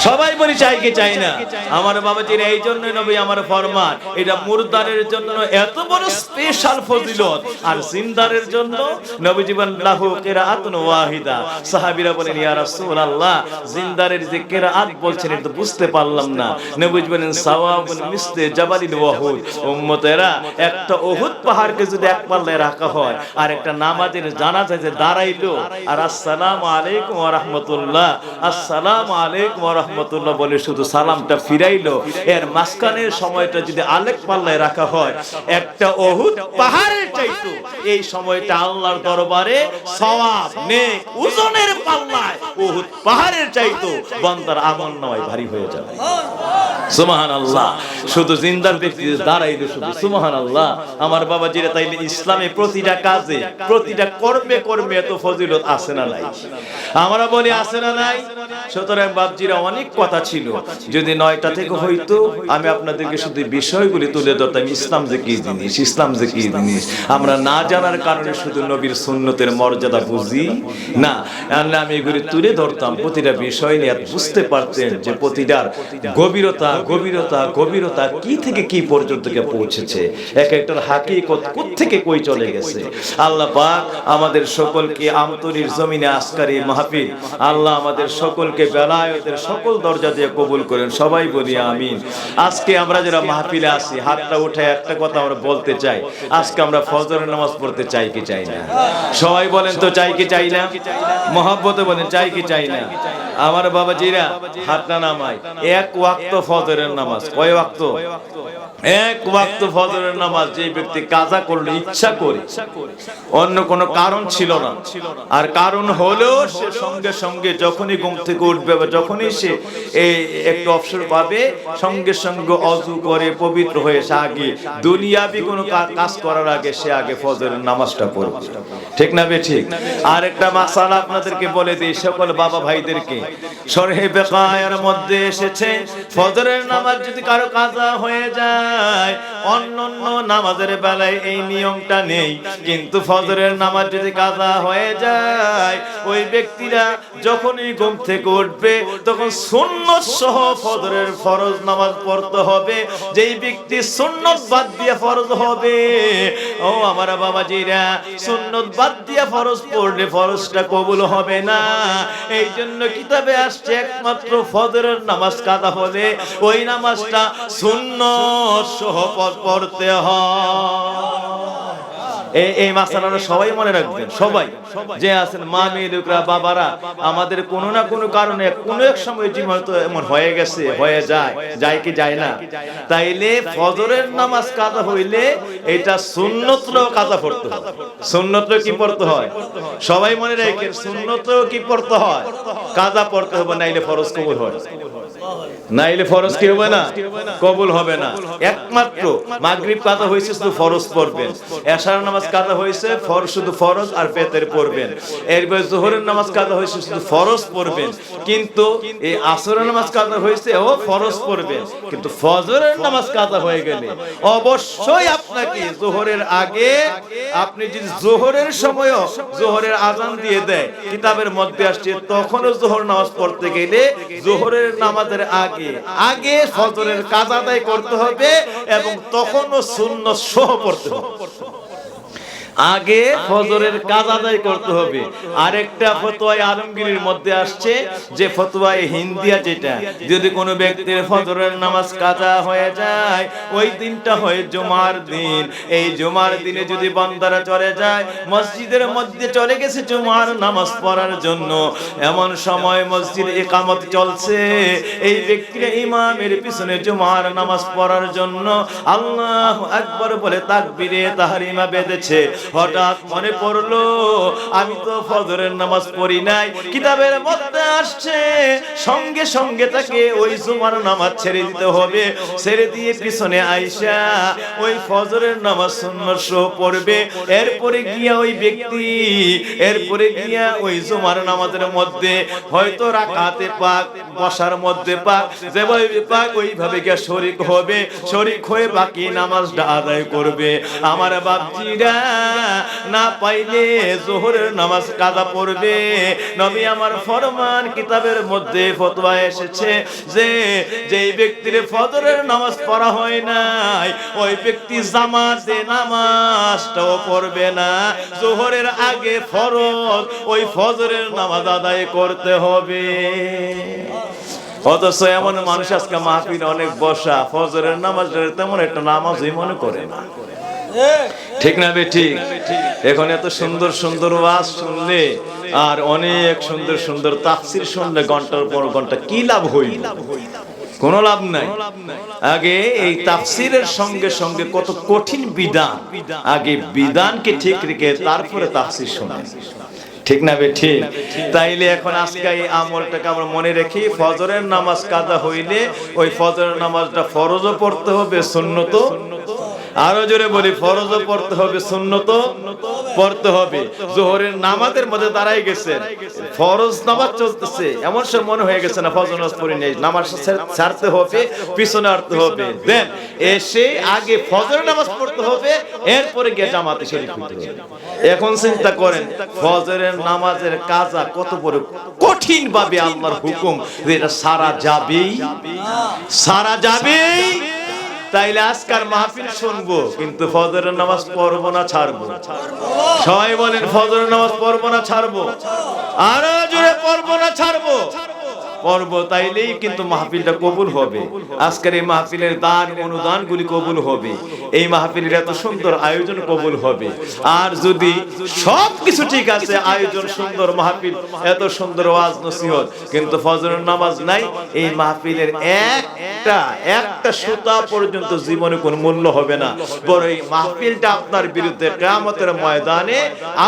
সবাই বলি চাই কি চাই না? আমার বাবাজিরা, এই জন্যই নবী আমার ফরমান, এটা মুরদারের জন্য এত বড় স্পেশাল ফজিলত, আর জিন্দারের জন্য নবীজি বলেন লাহু কিরাআতুন ওয়াহিদা। সাহাবীরা বলেন ইয়া রাসূলুল্লাহ, জিন্দারের যে কিরাআত বলছেন এটা বুঝতে পারলাম না। নবীজি বলেন সাওয়াবুন মিসলে জাবালিল ওয়াহুদ। উম্মতেরা, একটা উহুদ পাহাড়কে যদি এক পাল্লায় রাখা হয়, আর একটা নামাজের জানাজায় যে দাঁড়াইলো আর আসসালামু আলাইকুম ওয়া রাহমাতুল্লাহ, আসসালামু আলাইকুম ওয়া রাহমাতুল্লাহ বলে শুধু সালামটা ফিরাইলো, এর মাঝখানের সময়টা যদি আলেক পাল্লায় রাখা হয়, একটা উহুদ পাহাড়ের চাইতো এই সময়টা আল্লাহর দরবারে সওয়াব নেক ওজনের পাল্লায় উহুদ পাহাড়ের চাইতো বান্দার আমলনামায় ভারী হয়ে যাবে। সুবহানাল্লাহ। শুধু জিন্দার ব্যক্তি দাঁড়াইলো শুধু সুবহানাল্লাহ। আমার বাবাজিরা, তাইলে ইসলামে প্রতিটা কাজে, প্রতিটা কর্মে কর্মে এত ফজিলত আছে না নাই? আমরা বলি আছে না নাই? সুতরাং বাবজিরা, অনেক কথা ছিল, যদি 9টা থেকে হইতো আমি আপনাদেরকে শুধু বিষয়গুলি তুলে ধরতাম। ইসলাম যে কি জিনিস, ইসলাম যে কি জিনিস আমরা না জানার কারণে শুধু নবীর সুন্নতের মর্যাদা বুঝি না। আমি এগুলি তুলে ধরতাম, প্রতিটা বিষয় নিয়ে বুঝতে পারতেন যে প্রতিটার গভীরতা গভীরতা গভীরতা কি থেকে কি পর্যন্ত পৌঁছেছে, এক একটার হাকিকত কোত্থেকে কই চলে গেছে। আল্লাহ পাক আমাদের সকলকে আমতলির জমিনে আজকারি মাহফিল, আল্লাহ আমাদের সকলকে বেলায়েতের সকল দরজা দিয়ে কবুল করেন। সবাই বলি আমিন। আজকে আমরা যারা মাহফিলে আসি, হাতটা উঠে একটা কথা আমরা বলতে চাই, আজকে আমরা ফজরের নামাজ পড়তে চাই কি চাই না? সবাই বলেন তো চাই কি চাই না? মহব্বতে বলেন চাই কি চাই না? আমার বাবাজিরা, হাতটা নামাই। এক ওয়াক্ত ফজরের নামাজ, কয় ওয়াক্ত? এক ওয়াক্ত ফজরের নামাজ যে ব্যক্তি কাজা করলো ইচ্ছা করে, অন্য কোনো কারণ ছিল না, আর কারণ হলো সে সঙ্গে সঙ্গে যখনই ঘুম থেকে উঠবে বা যখনই সে একটু অবসর পাবে, সঙ্গে সঙ্গে অজু করে পবিত্র হয়ে সে আগে দুনিয়াবি কোনো কাজ করার আগে সে আগে ফজরের নামাজটা পড়বে। ঠিক না বে ঠিক? আর একটা মাসালা আপনাদেরকে বলে দিই, সকল বাবা ভাইদেরকে, শরহে বেকায়ার মধ্যে এসেছে ফজরের নামাজ যদি কারো কাজা হয়ে যায়, অন্যান্য নামাজের বেলায় এই নিয়মটা নেই, কিন্তু ফজরের নামাজ যদি কাজা হয়ে যায়, ওই ব্যক্তিরা যখনই ঘুম থেকে উঠবে তখন সুন্নত সহ ফজরের ফরজ নামাজ পড়তে হবে। যেই ব্যক্তি সুন্নত বাদ দিয়ে ফরজ হবে, ও আমার বাবাজিরা, সুন্নত বাদ দিয়ে ফরজ পড়লে ফরজটা কবুল হবে না। এই জন্য কিতাবে আসছে একমাত্র ফজরের নামাজ কাজা হলে ওই নামাজটা সুন্নত সহ পড়তে হয়। এই মাসালাটা সবাই মনে রাখবেন। সবাই যে আছেন মা মেয়েরা বাবারা, আমাদের কোনো না কোনো কারণে কোনো এক সময় জীবন তো এমন হয়ে গেছে, হয়ে যায় কি যায় না? তাইলে ফজরের নামাজ কাজা হইলে এটা সুন্নতও কাজা পড়তে হয়। সুন্নতও কি পড়তে হয়? সবাই মনে রাখেন, সুন্নতও কি পড়তে হয়? কাজা পড়তে হবে, নাইলে ফরজ কবুল হয়। নাইলে ফরজ কি হবে না, কবুল হবে না। একমাত্র মাগরিব কাজা হয়েছে শুধু ফরজ পড়বেন, এশার নামাজ কাজা হয়েছে শুধু ফরজ আর বেতের পড়বেন, এরপর যোহরের নামাজ কাজা হয়েছে শুধু ফরজ পড়বেন, কিন্তু এই আসরের নামাজ কাজা হয়েছে ও ফরজ পড়বেন। কিন্তু ফজরের নামাজ কাজা হয়ে গেলে অবশ্যই আপনাকে যোহরের আগে, আপনি যদি যোহরের সময়ও যোহরের আজান দিয়ে দেয়, কিতাবের মধ্যে আসছে তখনও যোহর নামাজ পড়তে গেলে যোহরের নামাজের আগে ফজরের কাজা আদায় করতে হবে এবং তখনও সুন্নত সহ পড়তে হবে। আগে ফজরের কাজ আদায় করতে হবে। আরেকটা ফতোয়ায়ে আলমগীরের মধ্যে আসছে, যে ফতোয়ায়ে হিন্দিয়া, যেটা যদি কোনো ব্যক্তির ফজরের নামাজ কাজা হয়ে যায়, ওই দিনটা হয় জুমার দিন। এই জুমার দিনে যদি বান্দারা চলে যায়, মসজিদের মধ্যে চলে গেছে জুমার নামাজ পড়ার জন্য, এমন সময় মসজিদে ইকামত চলছে, এই ব্যক্তিরা ইমামের পিছনে জুমার নামাজ পড়ার জন্য আল্লাহু আকবার বলে তাকবীরে তাহরিমা বেঁধেছে। হঠাৎ মনে পড়লো আমি তো ফজরের নামাজ পড়ি নাই, কিতাবের মধ্যে আসছে সঙ্গে সঙ্গে তাকে ওই জুমার নামাজ ছেড়ে দিতে হবে। ছেড়ে দিয়ে পিছনে আইসা ওই ফজরের নামাজ সুন্নাত সহ পড়বে। এরপরে গিয়া ওই ব্যক্তি ওই জুমার নামাজের মধ্যে হয়তো রাকাতে পাক, বসার মধ্যে পাক, যেভাবে পাক ওইভাবে গিয়া শরীক হবে, শরীক হয়ে বাকি নামাজটা আদায় করবে। আমার বাপজিরা না পাইলে যোহরের নামাজ কাজা পড়বে। নবী আমার ফরমান, কিতাবের মধ্যে ফতোয়া এসেছে যে যেই ব্যক্তির ফজরের নামাজ পড়া হয় নাই, ওই ব্যক্তি জামাতে নামাজটাও পড়বে না। যোহরের আগে ফরজ, ওই ফজরের নামাজ আদায় করতে হবে। অথচ এমন মানুষ আজকে মাহফিল অনেক বসা, ফজরের নামাজ তেমন একটা নামাজই মনে করে না। ঠিক না বেঠিক? এখন এত সুন্দর সুন্দর ওয়াজ শুনলে আর অনেক সুন্দর সুন্দর তাফসীর শুনলে ঘন্টার পর ঘন্টা কি লাভ হইল? কোনো লাভ নাই। আগে এই তাফসীরের সঙ্গে সঙ্গে কত কঠিন বিধান, আগে বিধানকে ঠিক রেখে তারপরে তাফসীর শোনা। ঠিক না বে ঠিক? তাইলে এখন আজকে এই আমলটাকে আমরা মনে রাখি, ফজরের নামাজ কাজা হইলে ওই ফজরের নামাজটা ফরজও পড়তে হবে, সুন্নতও, আরো জোরে বলি, ফরজও পড়তে হবে, সুন্নতও পড়তে হবে। যোহরের নামাজের মধ্যে দাঁড়াই গেছেন, ফরজ নামাজ চলতেছে, এমন সব মনে হয়ে গেছে না ফজর নামাজ পড়ি নেই, নামাজ ছাড়তে হবে, পিছনে আসতে হবে, দেন এসে আগে ফজর নামাজ পড়তে হবে, এরপরে গিয়ে জামাতে শরীক হতে হবে। এখন চিন্তা করেন ফজরের নামাজের কাজা কত বড় কঠিন ভাবে আল্লাহর হুকুম, এটা সারা যাবেই, সারা যাবেই। তাইলে আজকার মাহফিল শুনবো, কিন্তু ফজরের নামাজ পড়বো না ছাড়বো? সবাই বলেন, ফজরের নামাজ পড়বো না ছাড়বো? আরো জোরে, পড়বো না ছাড়বো? পড়বো, তাইলেই কিন্তু মাহফিলটা কবুল হবে। আজকের এই মাহফিলের দান অনুদান গুলি কবুল হবে, এই মাহফিলের এত সুন্দর আয়োজন কবুল হবে। আর যদি সবকিছু ঠিক আছে, আয়োজন সুন্দর, মাহফিল এত সুন্দর, ওয়াজ নসিহত, কিন্তু ফজরের নামাজ নাই, এই মাহফিলের একটা সুতা পর্যন্ত জীবনে কোনো মূল্য হবে না। বড় এই মাহফিলটা আপনার বিরুদ্ধে কিয়ামতের ময়দানে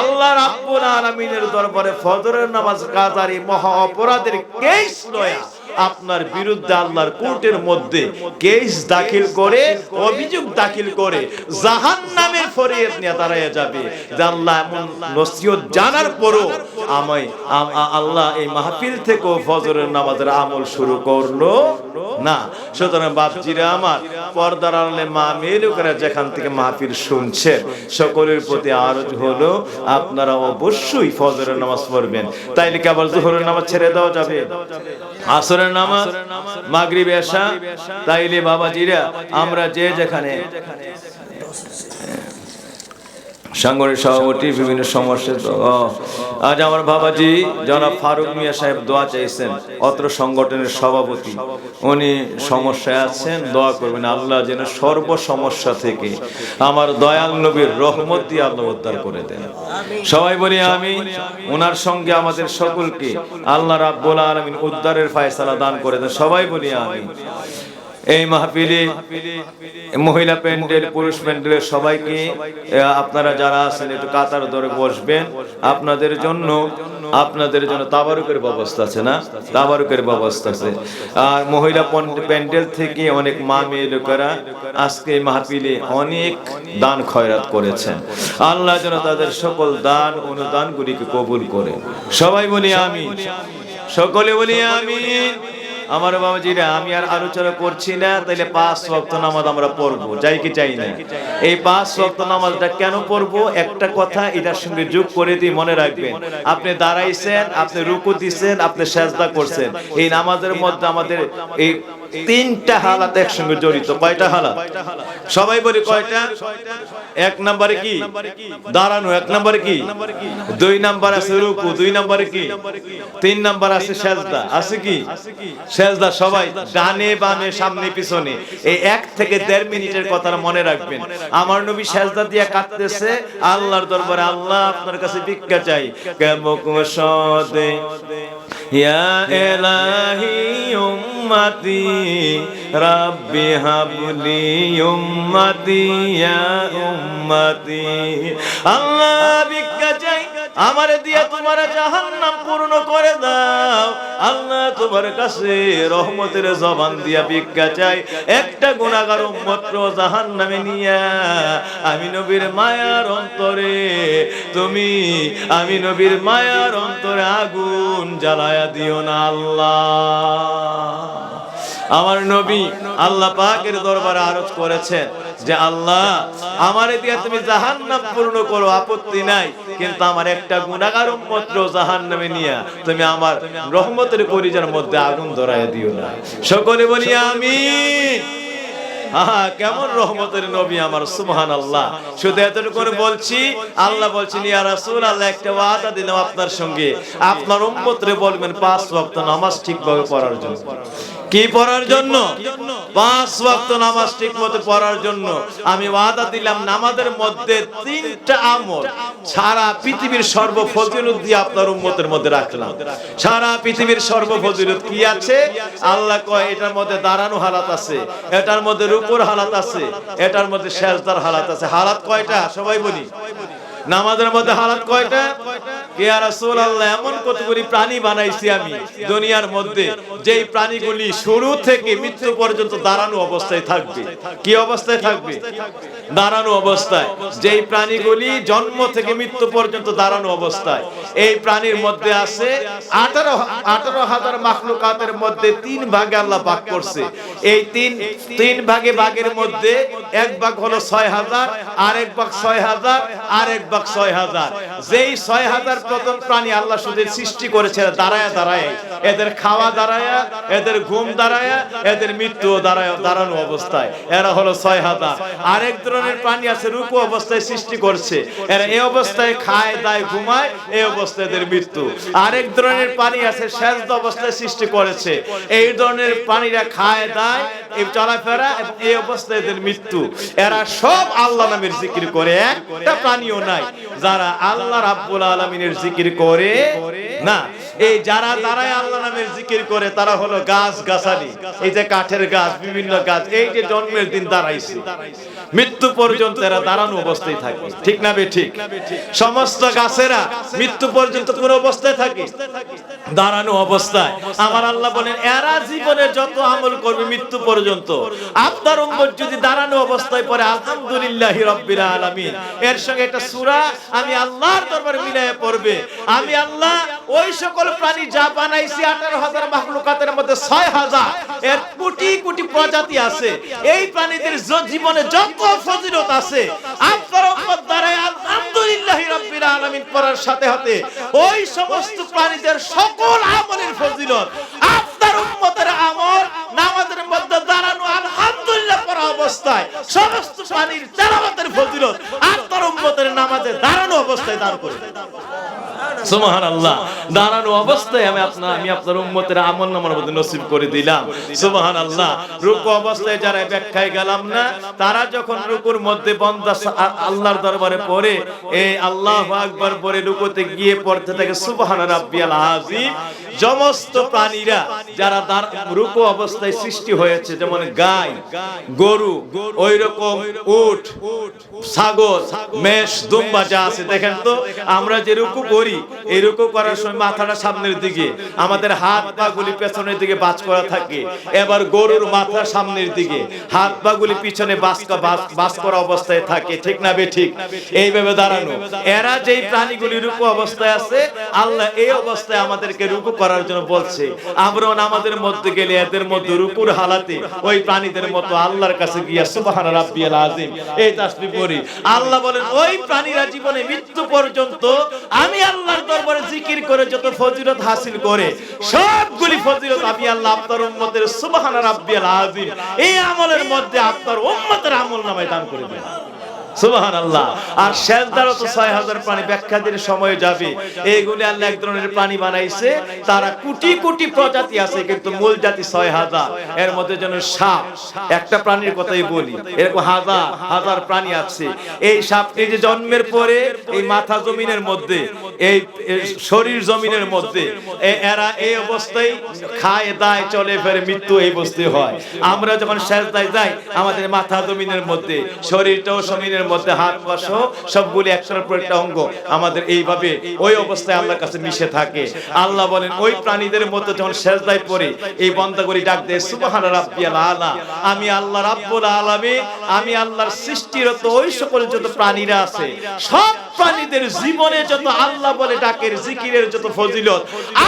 আল্লাহ রাব্বুল আলামিনের দরবারে ফজরের নামাজ কাজার এই মহা অপরাধের কেস লয়া আপনার বিরুদ্ধে আল্লাহর কোর্টের মধ্যে কেস দাখিল করে, অভিযোগ দাখিল করে জাহান্নামের ফরিয়াদ নিয়ে দাঁড়ায় যাবে যে আল্লাহ এমন নসিহত জানার পরও আল্লাহ এই মাহফিল থেকে ফজরের নামাজের আমল শুরু করলো না। সুতরাং বাপজিরা আমার, পর্দার আড়ালে মা মেয়ে লোকেরা যেখান থেকে মাহফিল শুনছেন, সকলের প্রতি আরজ হলো আপনারা অবশ্যই ফজরের নামাজ পড়বেন। তাইলে কেবল যোহরের নামাজ ছেড়ে দেওয়া যাবে? আসরের নামাজ, মাগরিব, এশা, তাইলে বাবাজিরা আমরা যে যেখানে সাংগঠনিক সভাপতি বিভিন্ন সমস্যা, আজ আমার বাবাজি জনাব ফারুক মিয়া সাহেব দোয়া চাইছেন, অত্র সংগঠনের সভাপতি, উনি সমস্যায় আছেন, দোয়া করবেন আল্লাহ যেন সর্ব সমস্যা থেকে আমার দয়াল নবীর রহমত দিয়ে আল্লাহ উদ্ধার করে দেন। সবাই বলি আমিন। ওনার সঙ্গে আমাদের সকলকে আল্লাহ রাব্বুল আলামিন উদ্ধারের ফয়সালা দান করে দেন। সবাই বলি আমিন। এই মাহফিলে মহিলা প্যান্ডেল, পুরুষ প্যান্ডেলের সবাইকে আপনারা যারা আছেন একটু কাতার ধরে বসবেন। আপনাদের জন্য তাবারুকের ব্যবস্থা আছে না? তাবারুকের ব্যবস্থা আছে। আর মহিলা প্যান্ডেল থেকে অনেক মা মেয়ে লোকেরা আজকে মাহফিলে অনেক দান খয়রাত করেছেন। আল্লাহ যেন তাদের সকল দান অনুদানগুলিকে কবুল করে। সবাই বলি আমিন, সকলে বলি আমিন। আমার বাবাজিরা, আমি আর আলোচনা করছি না, তাইলে 5 ওয়াক্ত নামাজ আমরা পড়বো, চাই কি চাই না? এই 5 ওয়াক্ত নামাজটা কেন পড়বো, একটা কথা এটার সঙ্গে যোগ করে দিয়ে মনে রাখবেন। আপনি দাঁড়াইছেন, আপনি রুকু দিচ্ছেন, আপনি সেজদা করছেন, এই নামাজের মধ্যে আমাদের এই 3টা হালাত একসঙ্গে জড়িত। কয়টা হালাত? সবাই বলি কয়টা? 1 নম্বরে কি? দাঁড়ানো। 1 নম্বরে কি? 2 নম্বর আছে রুকু। 2 নম্বরে কি? 3 নম্বর আছে সেজদা। আছে কি? সেজদা। সবাই ডানে বামে সামনে পিছনে এই 1 থেকে 1.5 মিনিটের কথা মনে রাখবেন। আমার নবী সেজদা দিয়ে কাঁদতেছে আল্লাহর দরবারে, আল্লাহ আপনার কাছে ভিক্ষা চাই। কামকুশদে ইয়া ইলাহি উম্মতি রাব্বি হাবলি উম্মতি ইয়া উম্মতি। আল্লাহ ভিক্ষা চাই, আমারে দিয়া তোমার জাহান্নাম পূর্ণ করে দাও। আল্লাহ তোমার কাছে রহমতের জবান দিয়া ভিক্ষা চাই, একটা গুনাহগার উম্মত জাহান্নামে নিয়া আমি নবীর মায়ার অন্তরে তুমি, আমি নবীর মায়ার অন্তরে আগুন জ্বালায়া দিও না আল্লাহ। আমার নবী আল্লাহ পাকের দরবারে আরজ করেছেন যে আল্লাহ আমারে দিয়া তুমি জাহান্নাম পূর্ণ করো, আপত্তি নাই, কিন্তু আমার একটা গুনাহগার উম্মত জাহান্নামে নিয়া তুমি আমার রহমতের কলিজার মধ্যে আগুন ধরাইয়া দিও না। সকলে বলি আমিন। কেমন রহমতের নবী আমার, সুবহানাল্লাহ। শুধু এতটুকু বলছি, আল্লাহ বলছেন ইয়া রাসূল, আল্লাহ একটা ওয়াদা দিলাম আপনার সঙ্গে, আপনার উম্মতরে বলবেন 5 ওয়াক্ত নামাজ ঠিকভাবে পড়ার জন্য। কি পড়ার জন্য? 5 ওয়াক্ত নামাজ ঠিকমতো পড়ার জন্য আমি ওয়াদা দিলাম। নামাজের মধ্যে 3টা আমল সারা পৃথিবীর সর্বফজিলত দিয়ে আপনার উম্মতের মধ্যে রাখলাম। সারা পৃথিবীর সর্বফজিলত কি আছে? আল্লাহ কয় এটার মধ্যে দাঁড়ানো হালাত আছে, এটার মধ্যে রুকুর হালাত আছে, এটার মধ্যে সেজদার হালাত আছে। হালাত কয়টা? সবাই বলি। নামাজের মধ্যে হালাত কয়টা? ইয়া রাসূলুল্লাহ, এমন কতগুলি প্রাণী বানাইছি আমি দুনিয়ার মধ্যে, যেই প্রাণীগুলি শুরু থেকে মৃত্যু পর্যন্ত দাঁড়ানো অবস্থায় থাকবে। কি অবস্থায় থাকবে? দাঁড়ানো অবস্থায়। যেই প্রাণীগুলি জন্ম থেকে মৃত্যু পর্যন্ত দাঁড়ানো অবস্থায়, এই প্রাণীর মধ্যে আছে 18,000 মাখলুকাতের মধ্যে 3 ভাগে আল্লাহ ভাগ করছে। এই তিন ভাগের মধ্যে 1 ভাগ হলো 6,000, আরেক ভাগ 6,000, আরেক ভাগ 6,000। যেই 6,000 প্রথম প্রাণী আল্লাহ শুধু সৃষ্টি করেছে দাঁড়ায়া দাঁড়ায়, এদের খাওয়া দাঁড়ায়া, এদের ঘুম দাঁড়ায়া, এদের মৃত্যু দাঁড়ানো অবস্থায়, এরা হলো 6,000। আরেক ধরনের প্রাণী আছে রুকু অবস্থায় সৃষ্টি করছে, এরা এই অবস্থায় খায় দায় ঘুমায়, এই অবস্থায় এদের মৃত্যু। আরেক ধরনের প্রাণী আছে সেজদা অবস্থায় সৃষ্টি করেছে, এই ধরনের প্রাণীরা খায় দায়, এই চলাফেরা, এই অবস্থায় এদের মৃত্যু। এরা সব আল্লাহ নামের জিকির করে, একটা প্রাণীও নাই যারা আল্লাহ রাব্বুল আলামিনের জিকির করে না। এই যারা দাঁড়ায় আল্লাহ নামের জিকির করে তারা হলো গাছ গাছালি, এই যে কাঠের গাছ, বিভিন্ন গাছ, এই যে জন্মের দিন দাঁড়াইছে মৃত্যু পর্যন্ত এরা দাঁড়ানো অবস্থায় থাকে। ঠিক না বে ঠিক? সমস্ত গাছেরা মৃত্যু পর্যন্ত কোন অবস্থায় থাকে? দাঁড়ানো অবস্থায়। আমার আল্লাহ বলেন এরা জীবনে যত আমল করবে মৃত্যু পর্যন্ত, আপনার উম্মত যদি দাঁড়ানো অবস্থায় পড়ে আলহামদুলিল্লাহি রাব্বিল আলামিন, এর সঙ্গে একটা সূরা আমি আল্লাহর দরবারে মিলায়ে পড়বে, আমি আল্লাহ ওই সকল প্রাণী যা বানাইছি 18,000 মাখলুকাতের মধ্যে 6,000 এর কোটি কোটি প্রজাতি আছে, এই প্রাণীদের জীবনে যত ফজিলত আছে আপনার উম্মত দ্বারা আলহামদুলিল্লাহি রাব্বিল আলামিন পড়ার সাথে সাথে ওই সমস্ত প্রাণীদের সকল আমলের ফজিলত আপনার উম্মতের আমল নামাজের মধ্যে দাঁড়ানো আলহামদুলিল্লাহ পড়া অবস্থায় সমস্ত প্রাণীর তেলাওয়াতের ফজিলত আপনার উম্মতের নামাজে দাঁড়ানো অবস্থায় দাঁড় করে। সুবহানাল্লাহ। দাঁড়ানো অবস্থায় আমি আপনার উম্মতের আমলনামার মধ্যে নসিব করে দিলাম। সুবহানাল্লাহ। রুকু অবস্থায় যারা ব্যাখ্যায় গেলাম না, তারা যখন রুকুর মধ্যে বান্দা আল্লাহর দরবারে পড়ে এই আল্লাহু আকবার পড়ে রুকুতে গিয়ে পড়তে থাকে সুবহান রাব্বিয়াল আযীম, সমস্ত প্রাণীরা যারা রুকু অবস্থায় সৃষ্টি হয়েছে, যেমন গাই, গরু, ওইরকম উট, ছাগল, মেষ, দুম্বা যা আছে, দেখেন তো আমরা যে রুকু করি, এই রুকু করার সময় মাথাটা সামনের দিকে, আমাদের হাত পা গুলি পেছনের দিকে বাঁচ করা থাকে। এবার গরুর মাথা সামনের দিকে, হাত পা গুলি পিছনে বাঁচ করা অবস্থায় থাকে, ঠিক না বে ঠিক? এইভাবে দাঁড়ানো। এরা যেই প্রাণীগুলি রুকু অবস্থায় আছে, আল্লাহ এই অবস্থায় আমাদেরকে রুকু করার জন্য বলছে। আমরা আমাদের মধ্যে গেলে এদের মধ্যে রুকুর হালাতে ওই প্রাণীদের মতো আল্লাহর কাছে গিয়া সুবহান রাব্বিয়াল আযীম এই তাসবিহ পড়ি। আল্লাহ বলেন ওই প্রাণীরা জীবনে মৃত্যু পর্যন্ত আমি আল্লাহর দরবারে জিকির করে যত ফজিলত হাসিল করে, সবগুলি ফজিলত আমি আল্লাহ আপনার উম্মতের সুবহান রাব্বিয়াল আযীম এই আমলের মধ্যে আপনার উম্মতের আমলনামায় দান করে দেন। সুবহানাল্লাহ। আর সেজদারও তো ৬০০০ প্রাণী, ব্যাখ্যা দিলে সময় যাবে। এইগুলি আল্লাহ এক ধরনের প্রাণী বানাইছে, তারা কোটি কোটি প্রজাতি আছে, কিন্তু মূল জাতি ৬০০০। এর মধ্যে যেন সাপ, একটা প্রাণীর কথাই বলি, এরকম হাজার হাজার প্রাণী আছে। এই সাপটি যে জন্মের পরে এই মাথা জমিনের মধ্যে, এই শরীর জমিনের মধ্যে, এরা এই অবস্থায় খায় দায় চলে ফেরে, মৃত্যু এই অবস্থায় হয়। আমরা যখন সেজদায় যাই, আমাদের মাথা জমিনের মধ্যে, শরীরটাও জমিনের মধ্যে, হাত পা সহ সবগুলি একটার পর একটা অঙ্গ আমাদের এইভাবে ওই অবস্থায় আল্লাহর কাছে মিশে থাকে। আল্লাহ বলেন ওই প্রাণীদের মধ্যে যখন সেজদায় পড়ে এই বান্দাগুলি ডাক দেয় সুবহান রাব্বিয়াল আলা, আমি আল্লাহ রাব্বুল আলামিন, আমি আল্লাহর সৃষ্টিরত ওই সকল যত প্রাণীরা আছে, সব প্রাণীদের জীবনে যত আল্লাহ বলে ডাকের জিকিরের যত ফজিলত,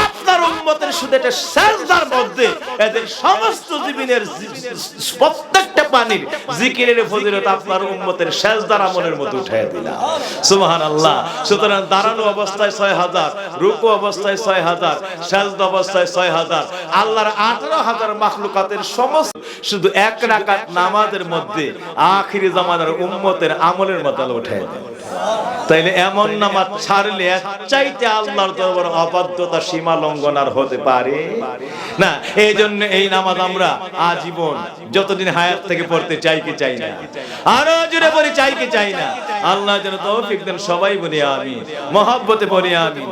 আপনার উম্মতের শুধু এটা সেজদার মধ্যে এদের সমস্ত জীবনের প্রত্যেকটা প্রাণীর জিকিরের ফজিলত আপনার উম্মতের সেজদার আমলের মধ্যে উঠায় দিলাম। সুবহানাল্লাহ। সুতরাং দাঁড়ানো অবস্থায় ৬০০০, রুকু অবস্থায় ৬০০০, সেজদা অবস্থায় ৬০০০, আল্লাহর ১৮,০০০ মাখলুকাতের সমস্ত শুধু এক রাকাত নামাজের মধ্যে আখিরি জামানার উম্মতের আমলের মধ্যে উঠায় দেন। তাইলে এমন নামাজ ছাড়লে চাইতে আল্লাহর দরবারে অবাধ্যতা সীমা লঙ্ঘন আর হতে পারে না। এই জন্য এই নামাজ আমরা আজীবন যতদিন হায়াত থেকে পড়তে চাই কি চাই না? আরো জোরে বলি চাই কি চাই না? আল্লাহ যেন তৌফিক দেন, সবাই বলি আমিন, মহব্বতে বলি আমিন।